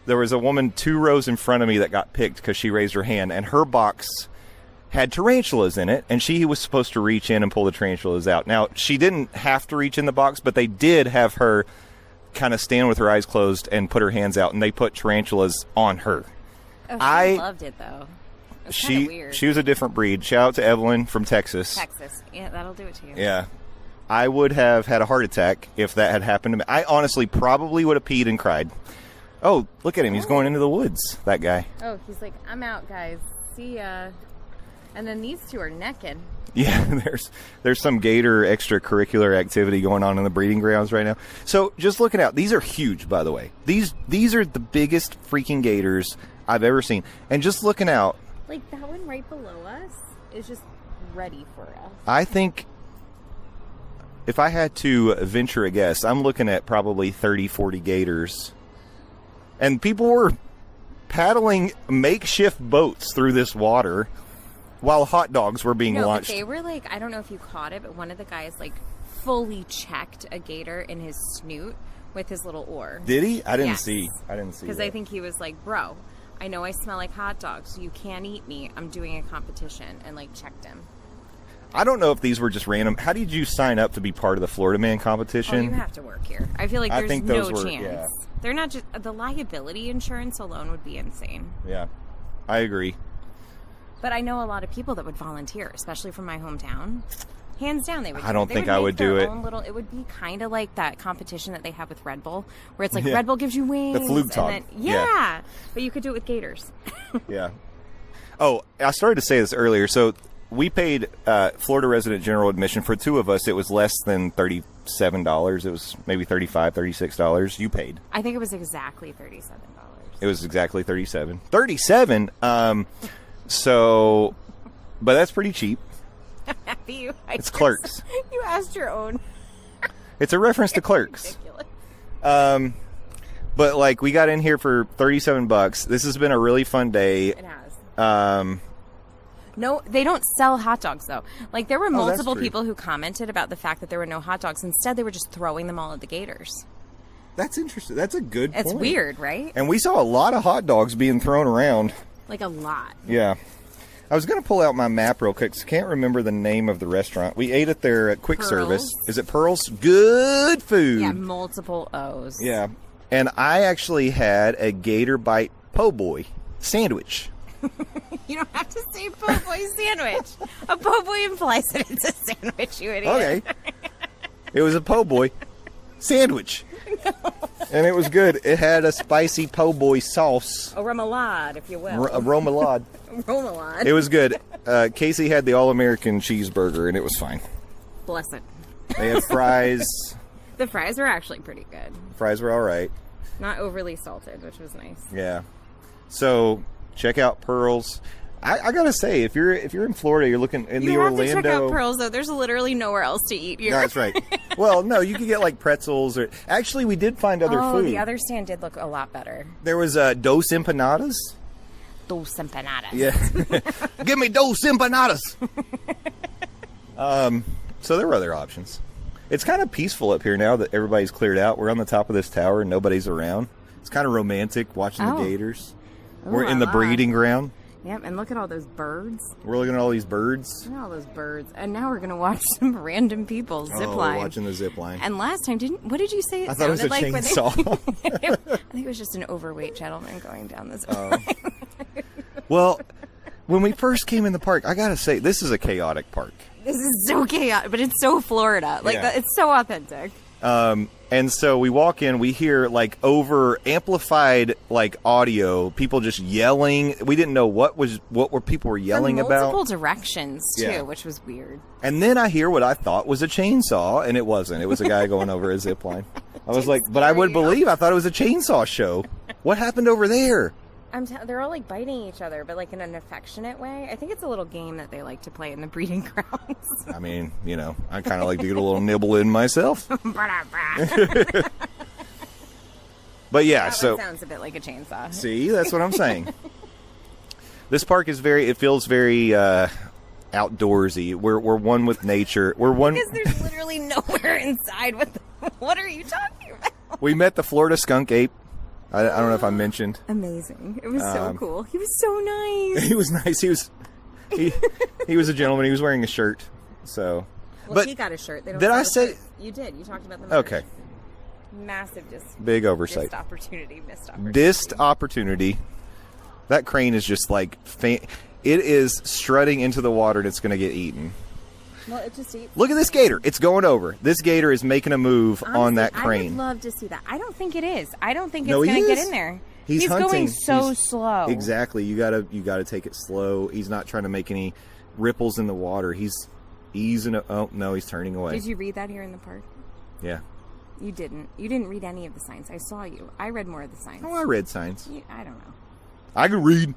There was a woman 2 rows in front of me that got picked because she raised her hand, and her box had tarantulas in it, and she was supposed to reach in and pull the tarantulas out. Now, she didn't have to reach in the box, but they did have her kind of stand with her eyes closed and put her hands out, and they put tarantulas on her. Oh, I loved it, though. She was a different breed. Shout out to Evelyn from Texas. Yeah, that'll do it to you. Yeah. I would have had a heart attack if that had happened to me. I honestly probably would have peed and cried. Oh, look at him. He's going into the woods, that guy. Oh, he's like, I'm out, guys. See ya. And then these 2 are naked. Yeah, there's some gator extracurricular activity going on in the breeding grounds right now. So just looking out, these are huge, by the way. These are the biggest freaking gators I've ever seen. And just looking out. Like that one right below us is just ready for us. I think if I had to venture a guess, I'm looking at probably 30, 40 gators. And people were paddling makeshift boats through this water while hot dogs were being launched. But they were I don't know if you caught it, but one of the guys fully checked a gator in his snoot with his little oar. Did he? I didn't Yes. see. Because I think he was like, bro, I know I smell like hot dogs. You can't eat me. I'm doing a competition, and like checked him. I don't know if these were just random. How did you sign up to be part of the Florida Man competition? Oh, you have to work here. I feel like I there's think no those were- chance. yeah. They're not just the liability insurance alone would be insane. Yeah, I agree. But I know a lot of people that would volunteer, especially from my hometown. Hands down, they would. I don't they think would I make would do their it. own little, it would be kind of like that competition that they have with Red Bull, where it's like Yeah. Red Bull gives you wings. The flug and tog. then- Yeah. yeah, but you could do it with gators. Yeah. Oh, I started to say this earlier. So we paid Florida resident general admission for two of us. It was less than $37. It was maybe $35, $36. You paid. I think it was exactly $37. It was exactly 37. 37. So, but that's pretty cheap. Happy you. It's Clerks. You asked your own. It's a reference to Clerks. Ridiculous. But like we got in here for $37. This has been a really fun day. It has. No, they don't sell hot dogs, though. Like, there were that's multiple true. people who commented about the fact that there were no hot dogs. Instead, they were just throwing them all at the gators. That's interesting. That's a good point. It's weird, right? And we saw a lot of hot dogs being thrown around. Like, a lot. Yeah. I was going to pull out my map real quick 'cause I can't remember the name of the restaurant. We ate it there at quick Pearls. service. Is it Pearls? Good food. Yeah, multiple O's. Yeah. And I actually had a Gator Bite Po' Boy sandwich. You don't have to say po' boy sandwich. A po' boy implies that it's a sandwich, you idiot. Okay. It was a po' boy sandwich. And it was good. It had a spicy po' boy sauce. A remoulade, if you will. A remoulade. Remoulade. It was good. Casey had the all-American cheeseburger, and it was fine. Bless it. They had fries. The fries were actually pretty good. Fries were all right. Not overly salted, which was nice. Yeah. So check out Pearls. I gotta say, if you're in Florida, you're looking in You the have Orlando. to check out Pearls, though. There's literally nowhere else to eat here. No, that's right. Well, no, you could get like pretzels or. Actually, we did find other Oh, food. the other stand did look a lot better. There was dos empanadas. Dos empanadas. Yeah. Give me dos empanadas. So there were other options. It's kind of peaceful up here now that everybody's cleared out. We're on the top of this tower and nobody's around. It's kind of romantic watching the Oh. gators. Ooh, We're in the la la. breeding ground. Yep, and look at all those birds. We're looking at all these birds. Look at all those birds. And now we're going to watch some random people zip Oh, line. we're watching the zip line. And last time, what did you say it I thought it was a sounded like when they- chainsaw. I think it was just an overweight gentleman going down this Oh. Well, when we first came in the park, I gotta say, this is a chaotic park. This is so chaotic, but it's so Florida. Like, Yeah. it's so authentic. And so we walk in, we hear like over amplified like audio, people just yelling. We didn't know what were people were yelling From about. multiple directions, too, Yeah. which was weird. And then I hear what I thought was a chainsaw, and it wasn't. It was a guy going over a zip line. I was like, but I would believe. I thought it was a chainsaw show. What happened over there? They're all like biting each other, but like in an affectionate way. I think it's a little game that they like to play in the breeding grounds. I mean, you know, I kind of like to get a little nibble in myself. But yeah, That so one sounds a bit like a chainsaw. see, that's what I'm saying. This park is it feels very outdoorsy. We're one with nature. We're one. Because there's literally nowhere inside. What are you talking about? We met the Florida skunk ape. I don't know if I mentioned. Amazing. It was so cool. He was so nice. He was nice. He was a gentleman. He was wearing a shirt. So, Well, but he got a shirt. They don't did sell I the say? shirts. You did. You talked about the merch. Okay, Massive big oversight. missed opportunity. Dissed opportunity. That crane is just like it is strutting into the water and it's going to get eaten. Well, it just eats. Look at this gator. It's going over. This gator is making a move on Honestly, that I crane. would love to see that. I don't think it is. I don't think it's No, he going to is. get in there. He's going hunting. so He's- slow. Exactly. You gotta take it slow. He's not trying to make any ripples in the water. He's easing. Oh no, he's turning away. Did you read that here in the park? Yeah. You didn't. You didn't read any of the signs. I saw you. I read more of the signs. Oh, I read signs. I don't know. I can read.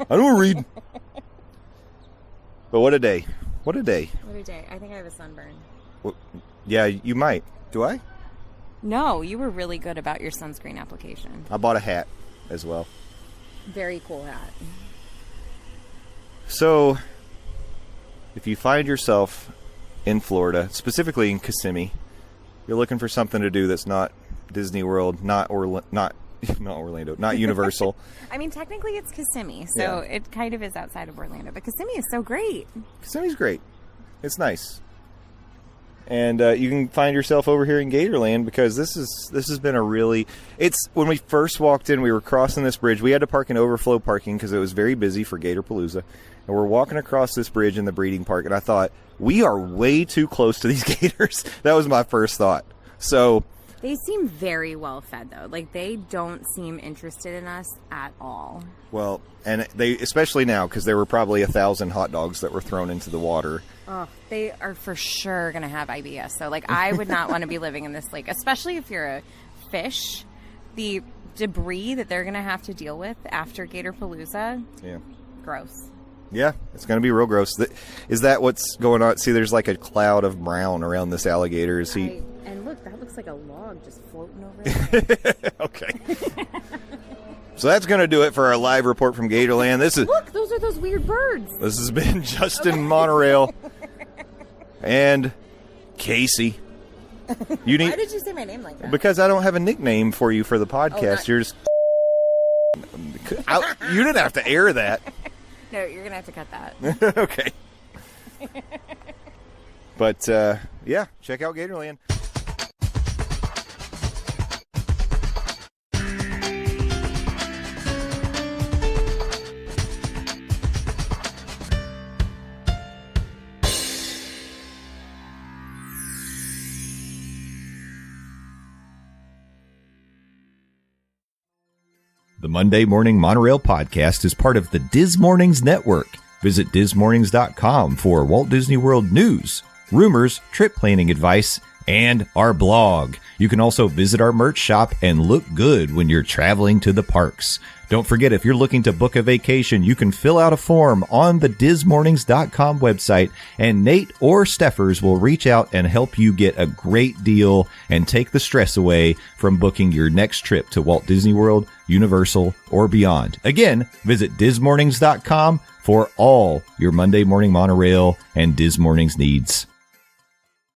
I don't read. But what a day. What a day. What a day. I think I have a sunburn. Well, yeah, you might. Do I? No, you were really good about your sunscreen application. I bought a hat as well. Very cool hat. So, if you find yourself in Florida, specifically in Kissimmee, you're looking for something to do that's not Disney World, not Universal. I mean, technically it's Kissimmee, so it kind of is outside of Orlando. But Kissimmee is so great. Kissimmee's great. It's nice. And you can find yourself over here in Gatorland because this has been a really... When we first walked in, we were crossing this bridge. We had to park in overflow parking because it was very busy for Gatorpalooza. And we're walking across this bridge in the breeding park, and I thought, we are way too close to these gators. That was my first thought. So... They seem very well fed, though. Like, they don't seem interested in us at all. Well, and they, especially now, because there were probably 1,000 hot dogs that were thrown into the water. Oh, they are for sure going to have IBS. So, like, I would not want to be living in this lake, especially if you're a fish. The debris that they're going to have to deal with after Gatorpalooza. Yeah. Gross. Yeah, it's going to be real gross. Is that what's going on? See, there's like a cloud of brown around this alligator. And look, that looks like a log just floating over there. Okay. So that's going to do it for our live report from Gatorland. Look, those are those weird birds. This has been Justin Monorail and Casey. Why did you say my name like that? Because I don't have a nickname for you for the podcast. You're just... you didn't have to air that. No, you're going to have to cut that. Okay. But, yeah, check out Gatorland. The Monday Morning Monorail Podcast is part of the Diz Mornings Network. Visit DizMornings.com for Walt Disney World news, rumors, trip planning advice, and our blog. You can also visit our merch shop and look good when you're traveling to the parks. Don't forget, if you're looking to book a vacation, you can fill out a form on the DizMornings.com website, and Nate or Steffers will reach out and help you get a great deal and take the stress away from booking your next trip to Walt Disney World, Universal, or beyond. Again, visit DizMornings.com for all your Monday Morning Monorail and Diz Mornings needs.